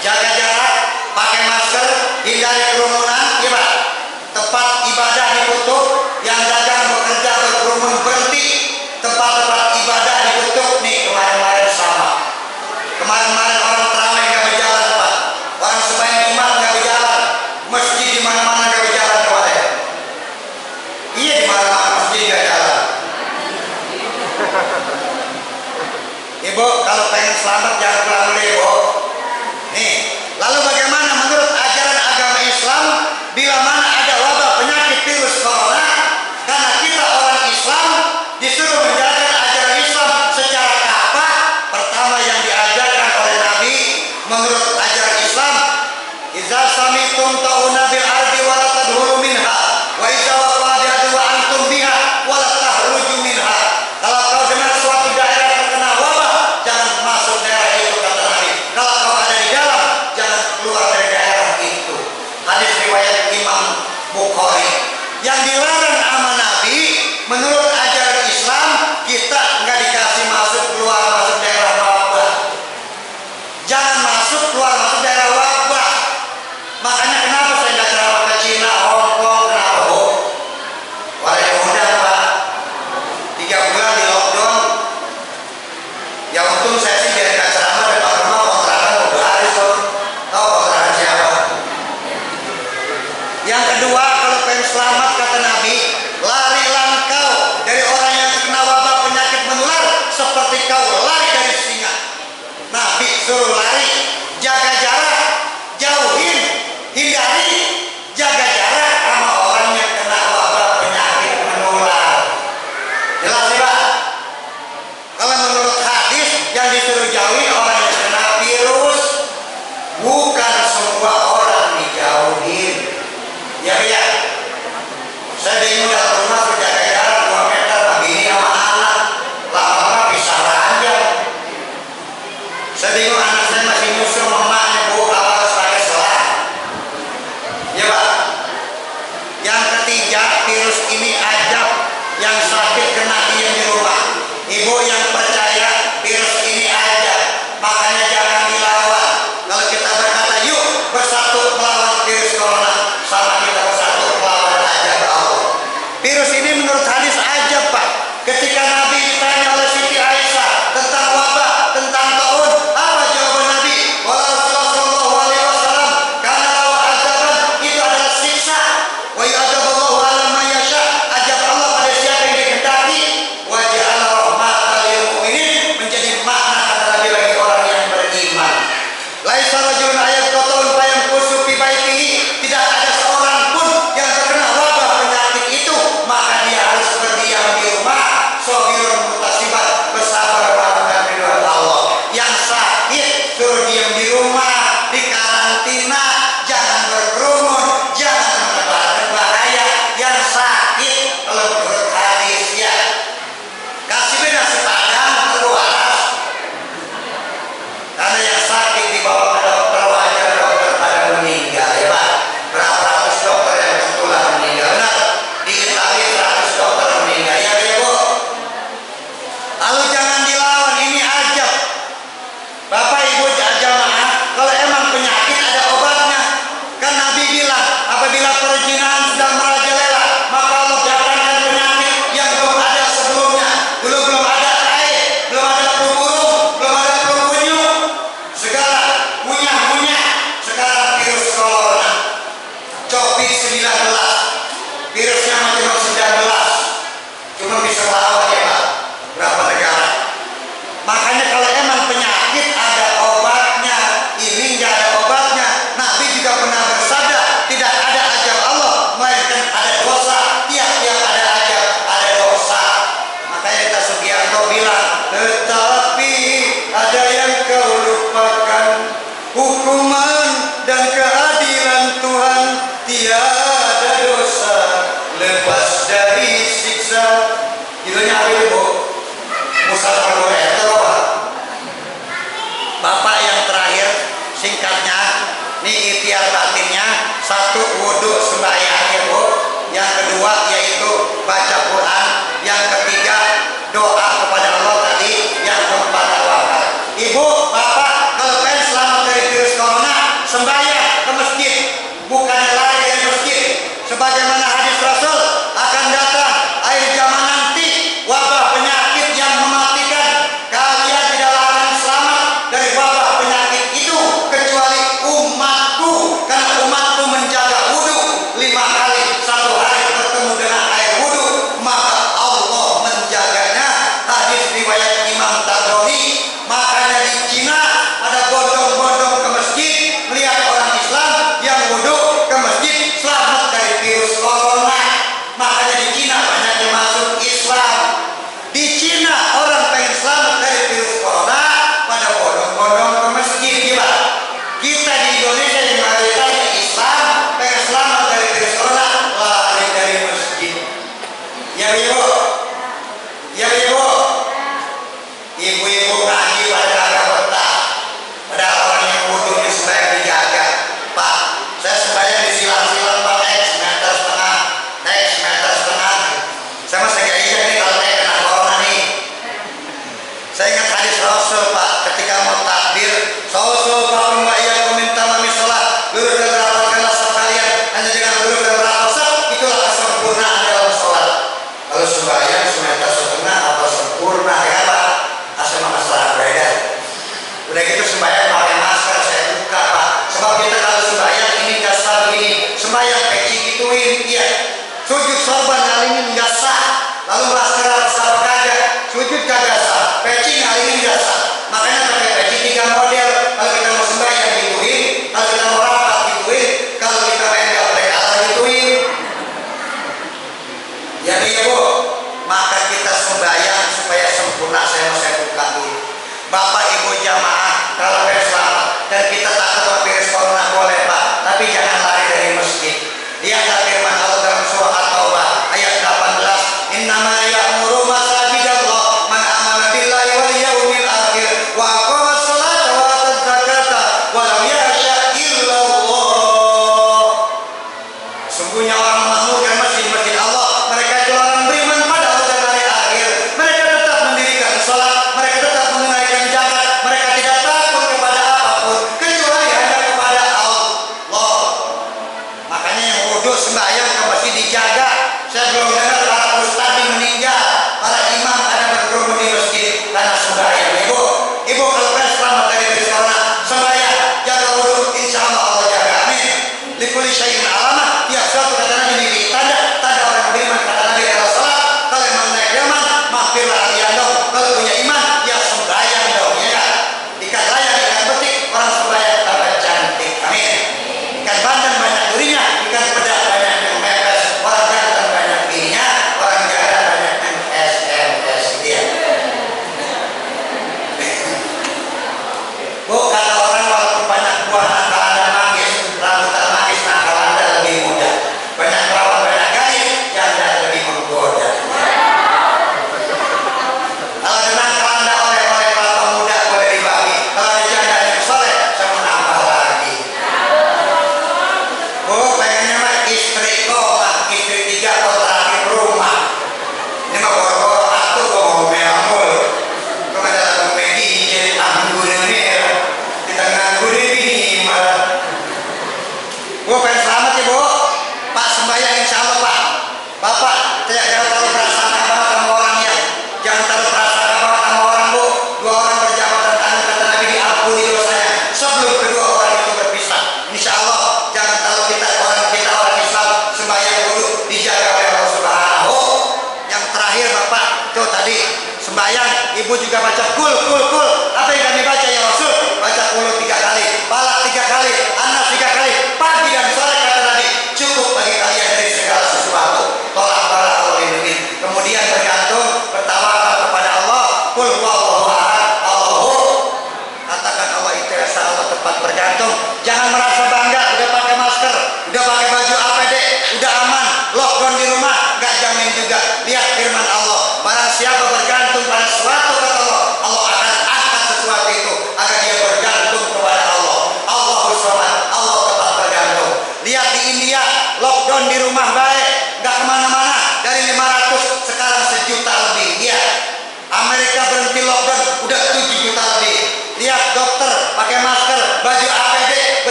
Jaga jarak, pakai masker, hindari kerumunan, ya Pak. Tempat ibadah ditutup, yang dagang bekerja berkerumun berhenti. Tempat-tempat ibadah ditutup nih, kemarin-kemarin sama. Kemarin-kemarin orang terawih nggak berjalan Pak, orang sembahyang Jumat nggak berjalan, masjid di mana-mana nggak berjalan kemarin. Iya, di mana-mana masjid nggak jalan. Ibu kalau pengen selamat jangan pulang dulu Ibu. Nih, lalu bagaimana menurut ajaran agama Islam bila mana ada wabah penyakit virus corona? Karena kita orang Islam disuruh menjalankan ajaran Islam secara kafah. Pertama yang diajarkan oleh Nabi menurut ajaran Islam, idza samitum ta'una bil ardi wa la tadkhulu minha wa idza waqa'at wa antum biha wa la takhruju minha. Kalau kau dengar suatu daerah terkena wabah, jangan masuk daerah itu kata Nabi. Kalau kau ada di dalam, jangan keluar dari daerah itu. Hadis riwayat Imam Bukhari. Yang dilarang sama Nabi menurut ajaran Islam, kita nggak dikasih masuk keluar masuk daerah wabah. Jangan masuk keluar masuk daerah wabah. Makanya kenapa saya nggak ceramah ke Cina, Hong Kong, kenapa Bu? Warga muda Pak, 3 bulan di lockdown. Ya untung saya sih jadi nggak ceramah depan rumah kontrakan udah habis tuh. Tahu kontrakan siapa? Yang kedua, kalau pengen selamat kata Nabi, larilah engkau dari orang yang terkena wabah penyakit menular seperti kau lari dari singa. Nabi suruh lari, jaga jarak, jauhin, hindari, jaga jarak sama orang yang kena wabah penyakit menular. Jelas ya Pak? Kalau menurut hadis yang disuruh jauhin orang yang kena virus, bukan semua orang dijauhin. Ya ya, saya bingung dalam rumah tuh jaga jarak 2 meter sama bini sama anak, lama-lama pisah ranjang. Saya bingung anak saya masih nyusul mamanya Bu, awal saya salah. Ya Pak. Yang ketiga, virus ini ajab, yang sakit kena diam di rumah. Ibu yang percaya virus ini ajab, makanya jangan dilawan. Kalau kita berkata yuk bersatu melawan virus corona, sama kita bersatu melawan ajab Allah. Virus ini menurut hadis ajab Pak. Ketika Nabi ditanya oleh Siti Aisyah tentang wabah, tentang taun, apa jawaban Nabi? Wala Rasulullah sallallahu alaihi wasallam karena lahu azaban, itu adalah siksa. Wa ya'adzaballahu ala ma yasha, ajab Allah pada siapa yang dikehendaki. Wa ja'ala rahmatan lil mu'minin, menjadi makna kata Nabi bagi orang yang beriman. Laisa rajulun ayaqatun fayamkusu fi baitihi, tidak ada seorang pun yang terkena wabah penyakit itu maka dia harus berdiam di rumah. Sabirun mutasibat, bersabar melakukan ridwan Allah. Yang sakit suruh diam di rumah, di karantina, jangan berkerumun, jangan menebarkan bahaya. Yang sakit kalau menurut hadis ya kasih beda sepadang terwaras. Karena yang sakit dibawa ke dokter wajar dokter pada meninggal ya Pak. Berapa ratus dokter yang kebetulan meninggal, benar? Di Italia 100 dokter meninggal ya Bu. Lalu jangan dilawan, ini ajab. Bapak Ibu jamaah, kalau emang penyakit ada obatnya. Kan Nabi bilang, apabila perzinahan sudah merajalela, maka Allah datangkan penyakit yang belum ada sebelumnya. Belum ada air, belum ada flu burung, belum ada flu bunyu, segala munyah-munyah. Sekarang virus corona, COVID-19, virusnya macam 19, cuma bisa lawan ya Pak. Berapa negara? Makanya kalau emang penyakit ada obatnya, ini nggak ada obatnya. Nabi juga pernah bersabda, tidak ada ajab Allah melainkan ada dosa. Tiap-tiap ada ajab, ada dosa. Makanya kita Sugiarto bilang, tetapi ada yang kau lupakan, hukuman dan keadilan Tuhan, tiada dosa lepas dari siksa. Judulnya apa Bu? Musafir itu apa? Bapak yang terakhir singkatnya, nih ikhtiar batinnya, 1 wudhu sembahyang ya Bu. Yang kedua yaitu baca Quran. Yang ketiga doa kepada Allah Ya ibu, ya ibu, ibu-ibu ngaji pada kagak betah. Ada orang yang wudhu di sembahyang dijaga. Pak, saya sembahyang di silang-silang Pak, naik semeter setengah. Saya masih gak ingat nih kalau naik kena corona nih. Saya ingat hadis Rasul Pak, ketika mau takbir, sausul kaum wa iyyakum min tamami sholat, lurus dan rapatkanlah sholat kalian, hanya dengan lurus dan rapat, itulah kesempurnaan dalam sholat. Kalau sembahyang semeter setengah atau sempurna ya Pak, asal masalah beda. Udah gitu sembahyang pakai masker, saya buka Pak. Sebab kita kalau sembahyang ini nggak sah begini, sembahyang peci gituin, iya. Sujud sorban ngalingin nggak sah, lalu masker sah kagak, sujud kagak sah, peci ngalingin nggak sah. Makanya pakai peci 3 model. Kalau kita mau sembahyang gituin, kalau kita mau rapat gituin, kalau kita main gaplek ala gituin. Jadi ya Bu, maka kita sembahyang supaya sempurna. Saya buka dulu. Bapak Ibu jamaah, kalau pengen selamat dan kita takut virus corona boleh Pak, tapi jangan lari dari masjid. Lihatlah firman Allah dalam surah At-Taubah ayat 18. Innama ya'muru masajidallah man amana billahi wal yaumil akhir wa aqama sholata wa ata zakata wa lam yakhsha illallah. Sungguhnya orang memakmurkan masjid-masjid Allah, mereka itu orang beriman pada Allah dan hari akhir. Mereka tetap mendirikan sholat, mereka tetap menunaikan zakat, mereka tidak takut kepada apapun kecuali hanya kepada Allah. Makanya yang wudhu sembahyang ke masjid dijaga. Saya belum dengar para ustadz meninggal, para imam ada berkerumun di masjid karena sembahyang. Ibu kalau kan selamat dari virus corona, sembahyang, jaga wudhu, insya Allah Allah jaga. Amin. Likulli syai'in alamah, tiap suatu kata Nabi ini tanda orang beriman. Kata Nabi kalau salat, kalau emang naik delman, mampirlah kalian dong. Kalau punya iman, ya sembahyang dong, ya kan? Ikan layar, ikan betik, orang sembahyang tambah cantik. Amin. Ikan bandeng banyak durinya, ikan pedas banyak yang mepes, orang jantan banyak bininya, orang jarang banyak yang SMS dia. Bu, kata orang walaupun banyak buah nakal Anda manggis, rambutan manggis nakal Anda lebih mudah. Banyak perawan, banyak gadis, janda lebih menggoda. Kalau ada nakal Anda oleh kelapa muda boleh dibagi. Kalau ada janda yang soleh, saya mau nambah lagi. Bu, pengennya mah istri koma, istri 3 atau terakhir rumah. Ini mah boro-boro aku kok mau merah mulu. Kok ada lagu Megi jadi anggur merah. Kita nganggur ini malah. Bu, pengen selamat ya Bu. Pak sembahyang insya Allah Pak. Bapak jangan terlalu prasangka banget sama orang ya. Jangan terlalu prasangka banget sama orang Bu. 2 orang berjabatan tangan kata Nabi diampuni dosanya sebelum kedua orang itu berpisah. Insya Allah jangan terlalu kita orang Islam sembahyang dulu dijaga oleh Allah Subhanahu. Yang terakhir Bapak tuh tadi sembahyang Ibu juga baca kul. Apa yang kami baca ya Rasul? Baca kul 3 kali, balak 3 kali, anas 3 kali, pagi dan sore kata Nabi. Cukup bagi kalian dari segala sesuatu. Tolak bala Allah lindungi. Kemudian bergantung, bertawakal kepada Allah. Kul huwallahu ahad, Allahu. Katakan Allah itu esa, Allah tempat bergantung. Jangan merasa bangga udah pakai masker, udah pakai baju APD, udah aman, lockdown di rumah, gak jamin juga. Lihat firman Allah, barang siapa bergantung pada suatu kata Allah, Allah akan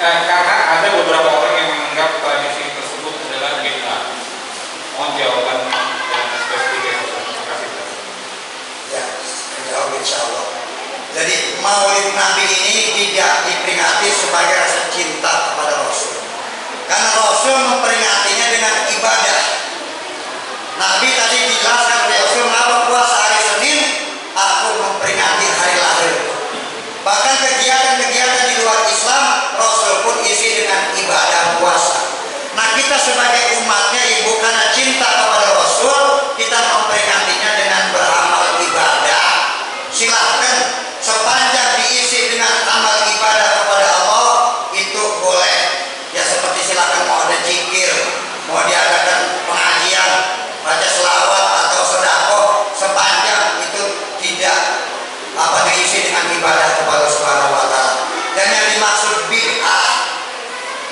karena ada beberapa orang yang menganggap tradisi tersebut adalah bid'ah. Mohon jawaban yang spesifik ya. Terima kasih. Ya, jawab insya Allah. Jadi Maulid Nabi ini tidak diperingati sebagai rasa cinta kepada Rasul, karena Rasul memperingatinya dengan ibadah. Nabi tadi dijelaskan oleh Rasul, kenapa puasa hari Senin? Aku memperingati hari lahir. Bahkan kegiatan-kegiatan di luar Islam Rasul pun isi dengan ibadah puasa. Nah, kita sebagai umatnya ibu, karena cinta kepada Rasul, kita memperingatinya dengan beramal ibadah. Silahkan, sepanjang diisi dengan amal ibadah kepada Allah itu boleh. Ya seperti silahkan mau ada zikir, mau diadakan pengajian, baca selawat atau sedekah, sepanjang itu tidak diisi dengan ibadah kepada Subhanahu wa Ta'ala. Dan yang dimaksud bid'ah,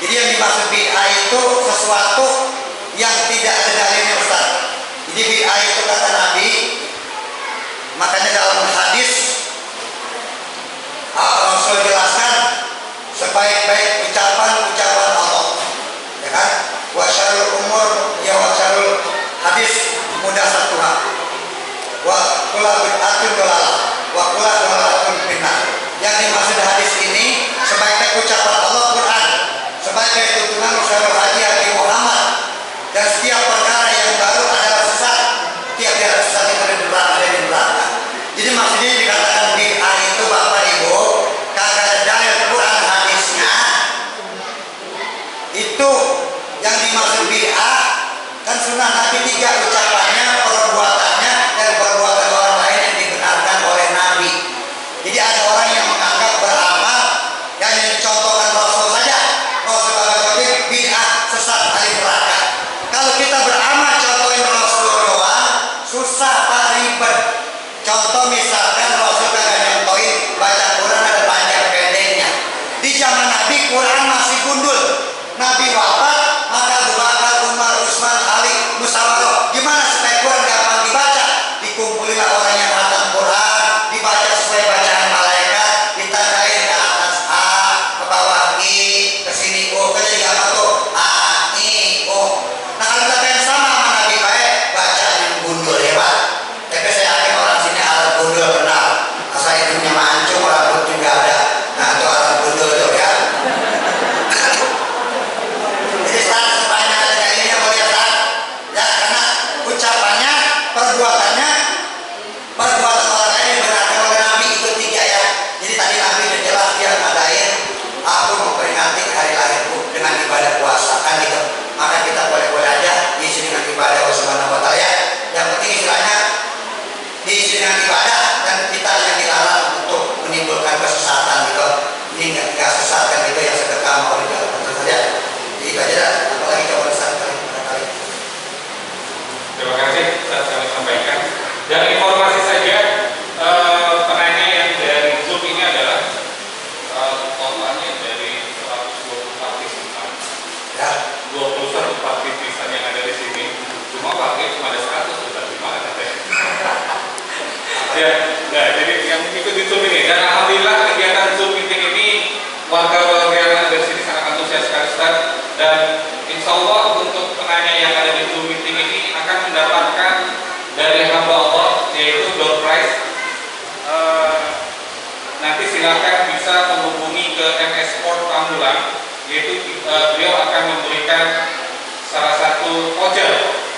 jadi yang dimaksud bid'ah itu sesuatu yang tidak ada dalilnya, Ustaz. Jadi bid'ah itu kata Nabi, makanya dalam hadis Rasul jelaskan sebaik-baik ucapan Allah, ya kan? Wa syarrul umur ya wa syarrul hadis mudah satuha. Wa kullu bid'atin dalalah wa kullu dalalatin finnar. Yang dimaksud hadis ini sebaik-baik ucapan Allah Quran, sebaik-baik tuntunan Rasulullah Haji Muhammad, dan setiap perkara yang baru adalah sesat. Tiap-tiap sesat itu ada di neraka. Jadi maksudnya dikatakan bid'ah itu Bapak Ibu, kagak ada dalil Quran hadisnya. Itu yang dimaksud bid'ah kan sunnah Nabi 3, ucapannya, perbuatannya, dan perbuatan orang lain yang dibenarkan oleh Nabi. Jadi ada orang yang menganggap beramal yang dicontohkan Rasul saja, Rasul kagak bid'ah, sesat, ahli neraka. Kalau kita beramal contohin Rasul doang, susah, Pak, ribet. Contoh misalkan Rasul kagak nyontohin baca Quran ada panjang pendeknya. Di zaman Nabi Quran masih gundul. Nabi wafat, maka Abu Bakar, Umar, Utsman, Ali musyawarah. Gimana supaya Quran gampang dibaca? Dikumpulilah orang yang hafal Quran, dibaca sesuai bacaan malaikat, ditandain ke atas A, ke bawah I, ke sini O, kan jadi apa tuh? A, I, O. Nah kalau kita pengen sama sama Nabi baik, bacaan yang gundul ya Pak. Tapi saya yakin orang sini alat gundul kenal. Asal hidungnya mancung, rambut juga ada. Nah itu alat gundul tuh ya. Jadi saat sepanjang ada dalilnya boleh Ustaz. Ya karena ucapannya, perbuatannya, perbuatan orang lain dibenarkan oleh Nabi itu 3 ya. Jadi tadi Nabi udah jelas dia ngadain, aku memperingati hari lahirku dengan ibadah puasa kan gitu. Maka kita boleh-boleh aja diisi dengan ibadah Allah Subhanahu wa Ta'ala ya. Yang penting istilahnya diisi dengan ibadah dan kita yang dilarang untuk menimbulkan kesesatan gitu. Ini nggak sesat kan gitu yang sedekah mau dalam bentuk saja. Jadi itu aja dah. Apalagi coba Ustaz kali. Terima kasih Ustaz kami sampaikan. Dan informasi saja, penanya yang dari Zoom ini adalah totalnya dari 120 partisipan. Ya. 21 partisipan yang ada di sini. Cuma waktunya cuma ada 100, Ustaz. Gimana katanya? Ya, nah, jadi yang mengikuti Zoom ini. Dan alhamdulillah kegiatan Zoom meeting ini warga-warga yang ada di sini sangat antusias sekali Ustaz. Dan insya Allah untuk penanya yang ada di Zoom meeting ini akan mendapatkan dari hamba Allah yaitu door prize. Nanti silakan bisa menghubungi ke MS Sport Pamulang, yaitu beliau akan memberikan salah satu voucher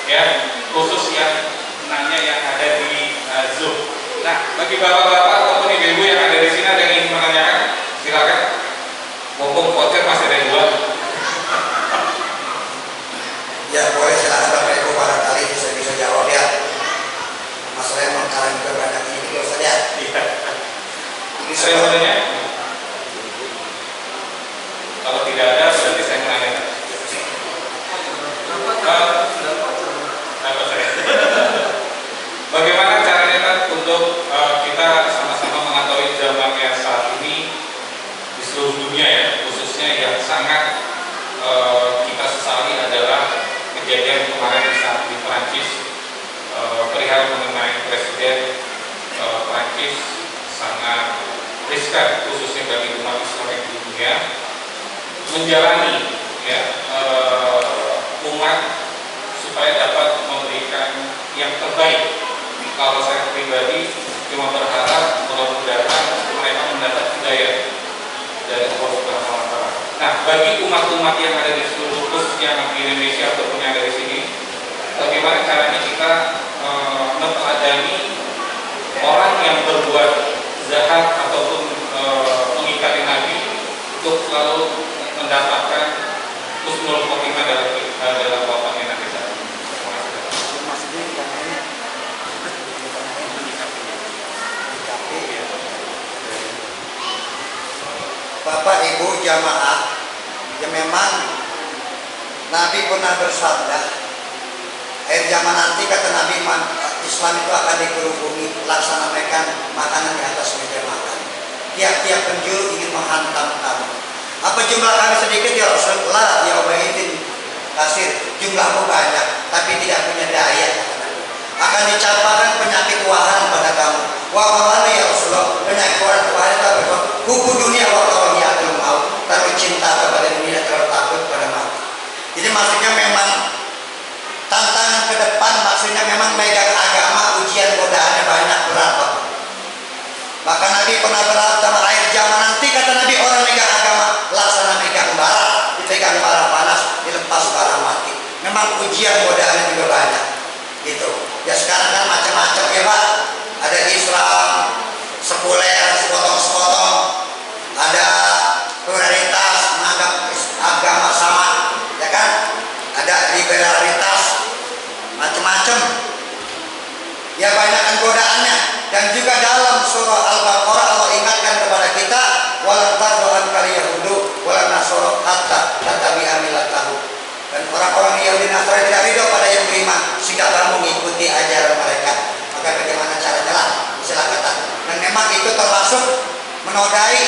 ya khusus yang menanya yang ada di Zoom. Nah, bagi bapak-bapak ataupun ibu-ibu yang ada di sini ada yang ingin menanyakan, silakan. Mumpung voucher masih ada 2. Ya boleh silakan Bapak Ibu barangkali bisa jawab ya. Masalah yang mengkarang juga banyak ini juga Ustaz ya. Iya. Ini saya mau tanya. Kalau tidak ada berarti saya menanyakan. Dapat saya. Bagaimana caranya kan untuk kita sama-sama mengetahui zaman yang saat ini di seluruh dunia ya, khususnya yang sangat kita sesali adalah kejadian kemarin di Perancis, perihal mengenai presiden Perancis sangat riskan khususnya bagi umat Islam di dunia. menjalani ya umat supaya dapat memberikan yang terbaik. Kalau saya pribadi cuma berharap mudah-mudahan mereka mendapat hidayah dari Allah Subhanahu wa Ta'ala. Nah, bagi umat-umat yang ada di seluruh, khususnya di Indonesia ataupun yang ada di sini, bagaimana caranya kita meneladani orang yang berbuat jahat ataupun mengingkari Nabi untuk selalu mendapatkan husnul khotimah dalam wafatnya Nabi SAW. Bapak Ibu jamaah, ya memang Nabi pernah bersabda, akhir zaman nanti kata Nabi, Islam itu akan dikerubungi laksanakan makanan di atas meja makan. Tiap-tiap penjuru ingin menghantam kamu. Apa jumlah kami sedikit ya Rasulullah? Ya Ubaidin kasir, jumlahmu banyak tapi tidak punya daya. Akan dicampakkan penyakit wahan pada kamu. Wahan ya Rasulullah, penyakit wahan itu apa? Kuku dunia waktu yang belum mau, terlalu cinta kepada dunia, terlalu takut pada mati. Jadi maksudnya memang tantangan ke depan, maksudnya memang megang agama, ujian godaannya banyak, berat. Maka Nabi pernah berat sama akhir zaman nanti, kata Nabi, orang megang agama laksana megang bara, dipegang bara panas, dilepas bara mati. Memang ujian godaannya juga banyak gitu ya. Sekarang kan macam-macam ya Pak, ada Islam sekuler, sepotong-sepotong, ada pluralitas, menganggap agama sama ya kan, ada liberalitas, macam-macam ya, banyak godaannya. Dan juga dalam surah Al-Baqarah Allah ingatkan kepada kita, walan tardoan kali Yahudu walan nasoro hatta tatabi'a millatahu. Dan orang-orang Yahudi Nasrani tidak ridho pada yang beriman sehingga kamu mengikuti ajaran mereka. Maka bagaimana caranya lah, istilah kata. Dan memang itu termasuk menodai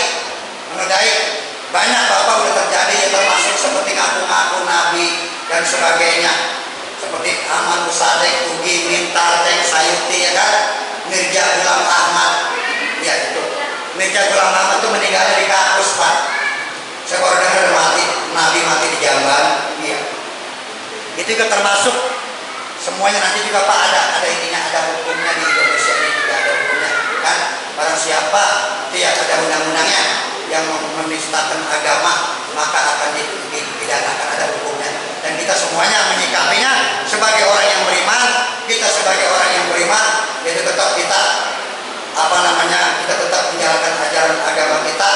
banyak Bapak udah terjadi ya, termasuk seperti ngaku-ngaku Nabi dan sebagainya, seperti Ahmad Musadek, Ugi, Mintar, Teng, Sayuti ya kan, Mirja Gulam Ahmad ya itu. Mirja Gulam Ahmad itu meninggalnya di kampus Pak. Saya baru dengar mati, Nabi mati di Jamban ya. Itu juga termasuk semuanya nanti juga Pak, ada ininya, ada hukumnya di Indonesia ini juga ada hukumnya kan. Barang siapa itu ya ada undang-undangnya yang menistakan agama maka akan dipidanakan, ada hukumnya. Dan kita semuanya menyikapinya sebagai orang yang beriman. Kita sebagai orang yang beriman yaitu tetap kita kita tetap menjalankan ajaran agama kita.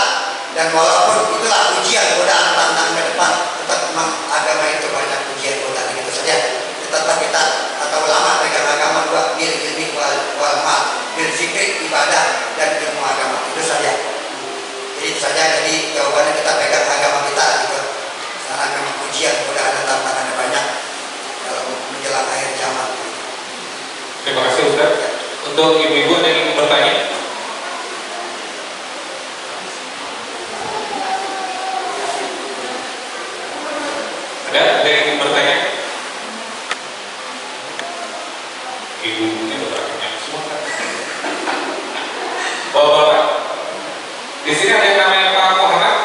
Dan walaupun itulah ujian godaan tantangan ke depan, tetap memang agama itu banyak ujian godaan, gitu saja. Tetap kita atau ulama pegang agama dua, bil ilmi wal mal, bil zikri ibadah dan ilmu agama, itu saja. Jadi itu saja. Jadi jawabannya kita pegang agama kita gitu. Karena memang ujian godaan dan tantangannya banyak dalam menjelang akhir zaman. Terima kasih Ustaz. Untuk ibu-ibu yang ingin bertanya, ada yang ingin bertanya? Ibu-ibunya bertanya semua kan? Bapak-bapak, di sini ada yang namanya Pak Muhammad?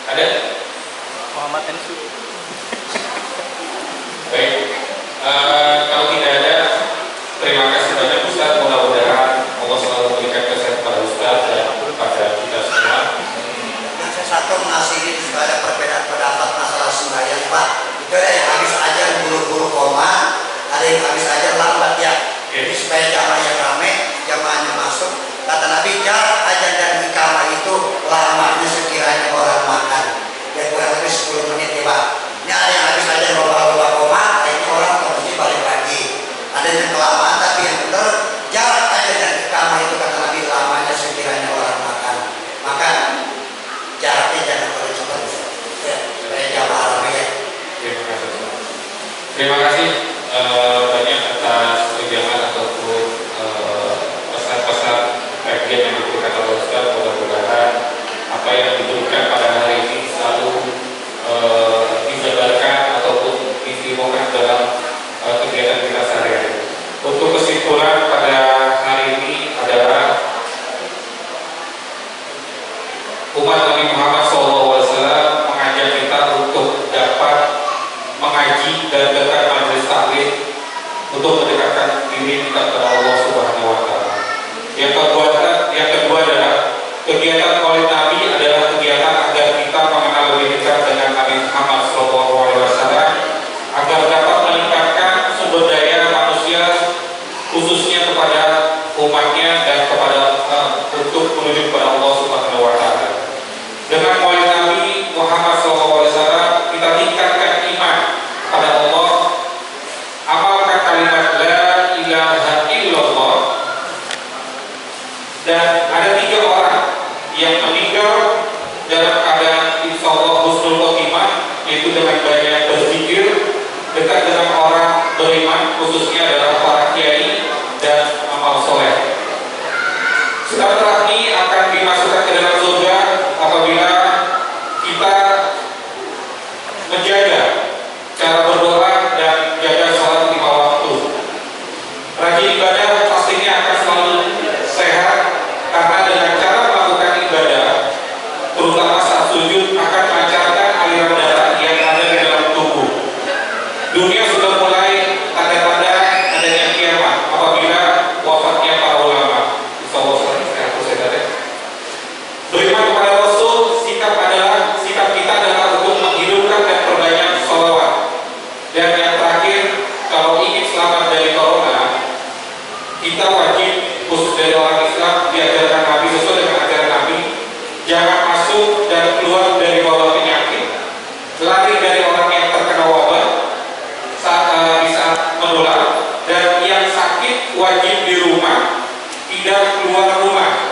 Ada? Muhammad Ensu. Baik, kalau tidak ada, terima kasih banyak Ustaz. Mudah-mudahan Allah selalu memberikan kesehatan pada Ustaz dan kepada kita semua. Yang saya satu mengasih juga ada perbedaan pendapat masalah sembahyang Pak. Itu ada yang habis ajar buru-buru koma, ada yang habis ajar lambat ya. Jadi supaya jamaah yang ramai, jamaahnya masuk. Kata Nabi, jarak ajar dan iqamah itu lamanya sekiranya orang makan. Ya kurang lebih 10 menit ya Pak. Ini ada yang habis ajar bawa koma, ini orang mesti balik lagi. Ada yang kelamaan, tapi yang benar jarak ajar dan iqamah itu kata Nabi lamanya sekiranya orang makan. Maka jaraknya jangan terlalu cepat ya, supaya jamaah ramai ya. Terima kasih. Terima kasih banyak atas tunjangan ataupun pesan-pesan bagian yang diberikan umat Nabi Muhammad SAW mengajak kita untuk dapat mengaji dan dekat majelis taklim untuk mendekatkan diri kita kepada Allah Subhanahu wa taala. Yang kedua adalah kegiatan Maulid Nabi adalah kegiatan agar kita mengenal lebih dekat dengan Nabi Muhammad SAW agar dapat meningkatkan sumber daya manusia khususnya kepada umatnya dan kepada untuk menuju kepada Allah Subhanahu wa taala. Dengan Maulid Nabi Muhammad SAW kita tingkatkan iman pada Allah, amalkan kalimat la ilaha illallah. Dan ada 3 orang yang meninggal dalam keadaan insyaallah husnul khotimah, yaitu dengan banyak berzikir, dekat dengan orang beriman, khususnya adalah para kiai dan amal soleh. Silaturahmi akan dimasukkan ke dalam surga apabila kita menjaga cara berdoa dan jaga sholat 5 waktu. Rajin ibadah pastinya akan selalu sehat, karena dengan cara melakukan ibadah, terutama saat sujud, akan melancarkan aliran darah yang ada di dalam tubuh. Dunia sudah mulai tanda-tanda adanya kiamat apabila wafatnya para ulama. Beriman kepada Rasul, sikap kita adalah untuk menghidupkan dan perbanyak sholawat. Dan yang terakhir, kalau ingin selamat dari corona, kita wajib, khusus dari orang Islam, diajarkan Nabi sesuai dengan ajaran Nabi, jangan masuk dan keluar dari wabah penyakit, lari dari orang yang terkena wabah di saat menular, dan yang sakit wajib di rumah, tidak keluar rumah,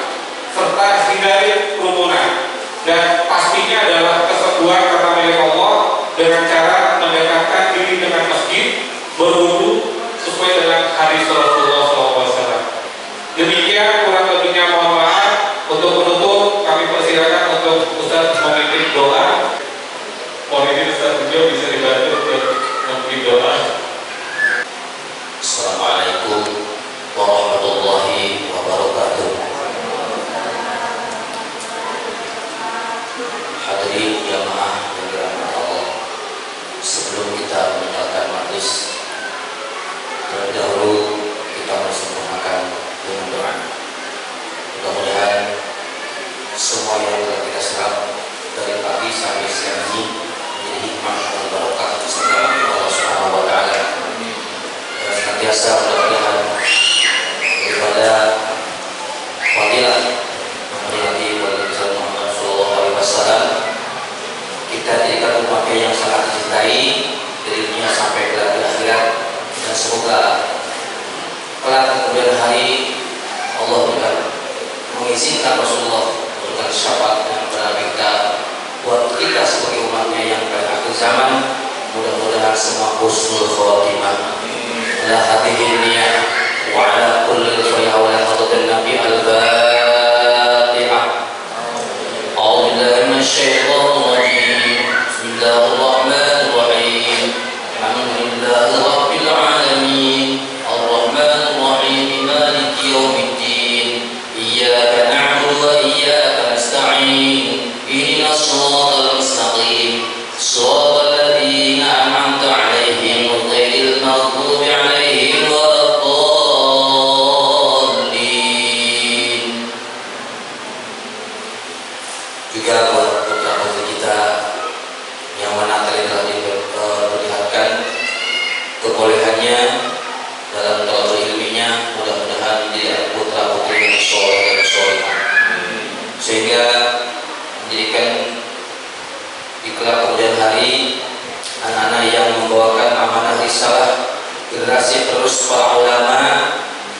serta hindari kerumunan. Dan pastinya adalah kesembuhan karena milik Allah dengan cara mendekatkan diri dengan masjid, berwudu sesuai dengan hadis Rasulullah SAW. Demikian kurang lebihnya, mohon maaf. Untuk menutup, kami persilakan untuk Ustaz memimpin doa. Mohon izin Ustaz beliau bisa dibantu untuk memimpin doa. Assalamualaikum warahmatullahi wabarakatuh. Hadirin jamaah yang dirahmati Allah, sebelum kita meninggalkan majlis, terlebih dahulu kita mensempurnakan dengan doa. Mudah-mudahan semua yang telah kita serap dari pagi sampai siang ini menjadi hikmah dan barokah beserta Allah Subhanahu wa taala. Dan senantiasa mudah-mudahan daripada fadilah Nabi Muhammad SAW kita jadikan memakai yang sangat dicintai dari dunia sampai ke akhirat, dan semoga kelak di kemudian hari Allah berikan mengizinkan Rasulullah memberikan syafaat kepada kita buat kita sebagai umatnya yang pada akhir zaman. Mudah-mudahan semua husnul khotimah. La hadihin niyah wa ala kulli shay'in hadratin nabi al-fatihah. A'udzu billahi minasyaitonir rajim. Bismillahirrahmanirrahim. Alhamdulillahi rabbil alamin. Ar-rahmanir rahim. Maliki yaumiddin. Iyyaka na'budu wa iyyaka nasta'in. Ihdinas shiratal mustaqim. Shiratal ladzina an'amta 'alaihim ghairil maghdubi 'alaihim waladdallin. Juga buat putra-putri kita yang mana tadi telah diperlihatkan kebolehannya dalam talabul ilminya, mudah-mudahan menjadi putra-putri yang soleh dan solehah, sehingga menjadikan di kelak kemudian hari anak-anak yang membawakan amanah risalah generasi penerus para ulama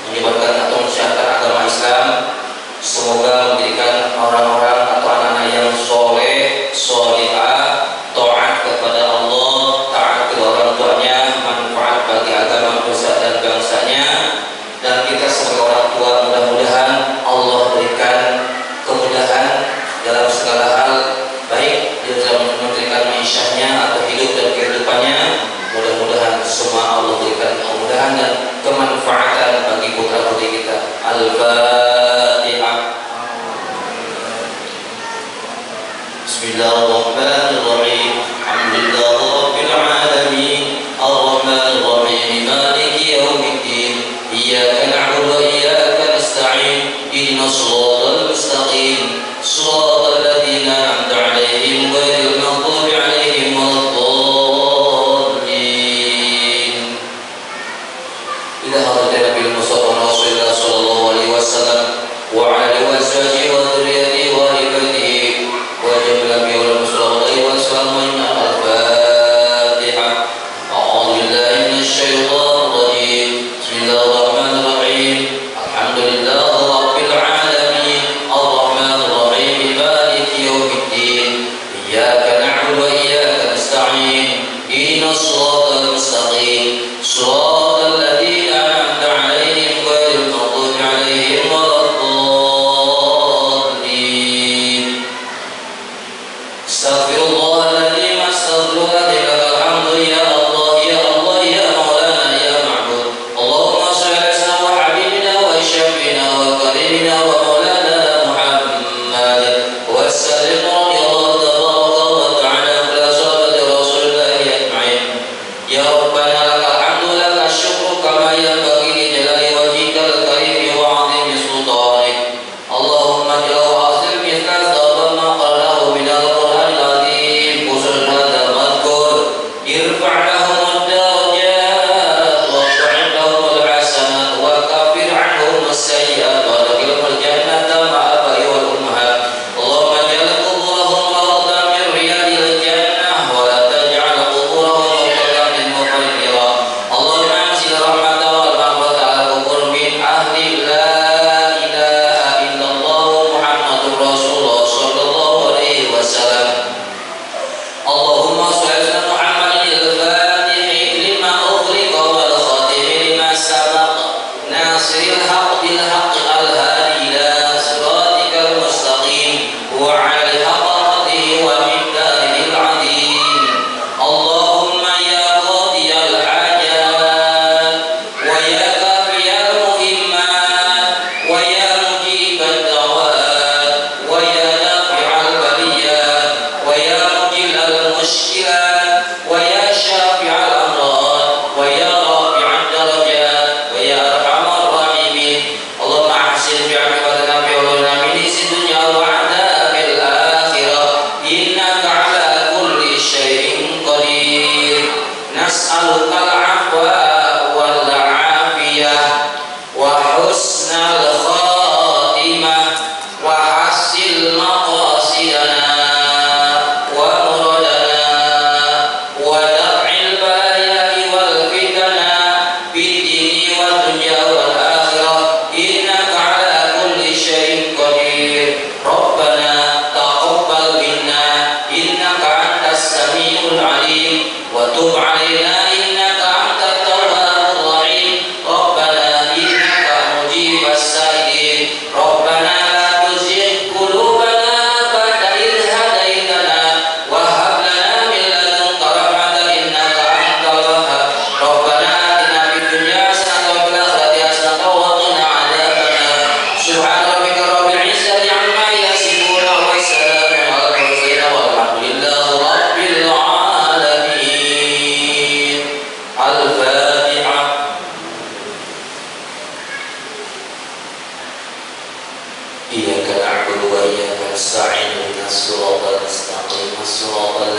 menyebarkan atau mensyariatkan agama Islam. Semoga menjadikan orang-orang atau anak-anak yang soleh, solehah, taat kepada Allah, taat kepada orang tuanya, manfaat bagi agama, nusa dan bangsanya. Dan kita sebagai orang tua, mudah-mudahan Allah berikan kemudahan dalam segala hal, baik di dalam memberikan ma'isyahnya atau hidup dan kehidupannya. Mudah-mudahan semua Allah berikan kemudahan dan kemanfaatan Bismillahirrahmanirrahim. Alhamdulillahirabbil alamin. Arrahmanir rahim. Maliki yaumiddin. Iyyaka na'budu wa iyyaka nasta'in. Ihdinas shiratal mustaqim. Shiratal ladzina an'amta 'alaihim ghairil maghdubi 'alaihim waladdallin. Ila hadratin Nabil Mustafa Rasulullah sallallahu alaihi wasallam wa 'ala alihi wa sahbihi wa dzurriyyatihi wa ahli baitihi wa jami'il anbiya'i wal mursalin wa sallallahu al-Fatihah. A'udzu billahi minasy syaithanir rajim. Bismillahirrahmanirrahim. Alhamdulillahirabbil alamin. Arrahmanir rahim. Maliki yaumiddin. Iyyaka na'budu wa iyyaka nasta'in. Ihdinas shiratal mustaqim. Shiratal ladzina an'amta 'alaihim ghairil maghdubi 'alaihim waladdallin. Astaghfirullahaladzim, astaghfirullahaladzim, lakal hamdu ya Allah, ya Allah, ya Maulana, ya Ma'bud. Allahumma shalli ala sayyidina wa habibina wa syafi'ina wa karimina wa Maulana Muhammad wa sallim radiyallahu tabaraka wa ta'ala ala sahabati Rasulillah ajma'in. Ya Rabbana lakal hamdu lakal syukru kama yanbaghi li jalali wajhikal karim wa 'azimi sultanik. Allahumma ja'al hasil mithla thawab ma qalahu min al-Qur'anil azim khusus hadzal madhkur irfa' lahum ad-darajat wa a'ti lahum al-hasanat wa kaffir 'anhum as-sayyi'at wa adkhilhum al-jannata ma'a aba'i wal ummahat. Allahumma ja'al quburahum rawdatan min riyadil jannah wa la taj'al quburahum mawqatan min mawqil nar. Allahumma anzil rahmatan wal maghfirata 'ala qubur min ahli la ilaha illallah Muhammadur Rasulullah sallallahu alaihi wasallam. Allahumma shalli ala Muhammadin al-Fatihi lima ughliqa wal khatimi lima sabaqa nasiril haqq bil haqq al-hadi ila siratikal mustaqim wa 'ala al-haqqi wa miqdaril 'azim. Allahumma ya qadiyal hajat wa ya kafiyal muhimmat wa ya mujibad da'wat wa ya nafi'al baliyat wa ya mujilal mushkilat wa ya syafi'al amrad wa ya rafi'ad darajat wa ya arhamar rahimin. Allahumma ahsin bi 'aqibatina fi ulumina min isi dunya wa 'adzabil akhirah innaka 'ala kulli syai'in qadir. Nas'aluka al-'afwa wal 'afiyah wa husnal khatimah wa hasil maqasidana wa muradana wa daf'il balaya'i wal fitana fid dini wad dunya wal akhirah innaka 'ala kulli syai'in qadir. Rabbana taqabbal minna innaka antas samiul 'alim wa tub 'alaina innaka antat tawwabur rahim. Rabbana innaka mujibas sa'ilin. Rabbana la tuzigh qulubana ba'da idh hadaitana wa hab lana min ladunka rahmatan innaka antal wahhab. Rabbana atina fid dunya hasanatan wa fil akhirati hasanatan wa qina 'adzabannar. Subhana rabbika rabbil 'izzati 'amma yasifun wa salamun 'alal mursalin walhamdulillahi rabbil 'alamin. Al-Fatihah. Iyyaka na'budu wa iyyaka nasta'in ihdinas siratal mustaqim siratal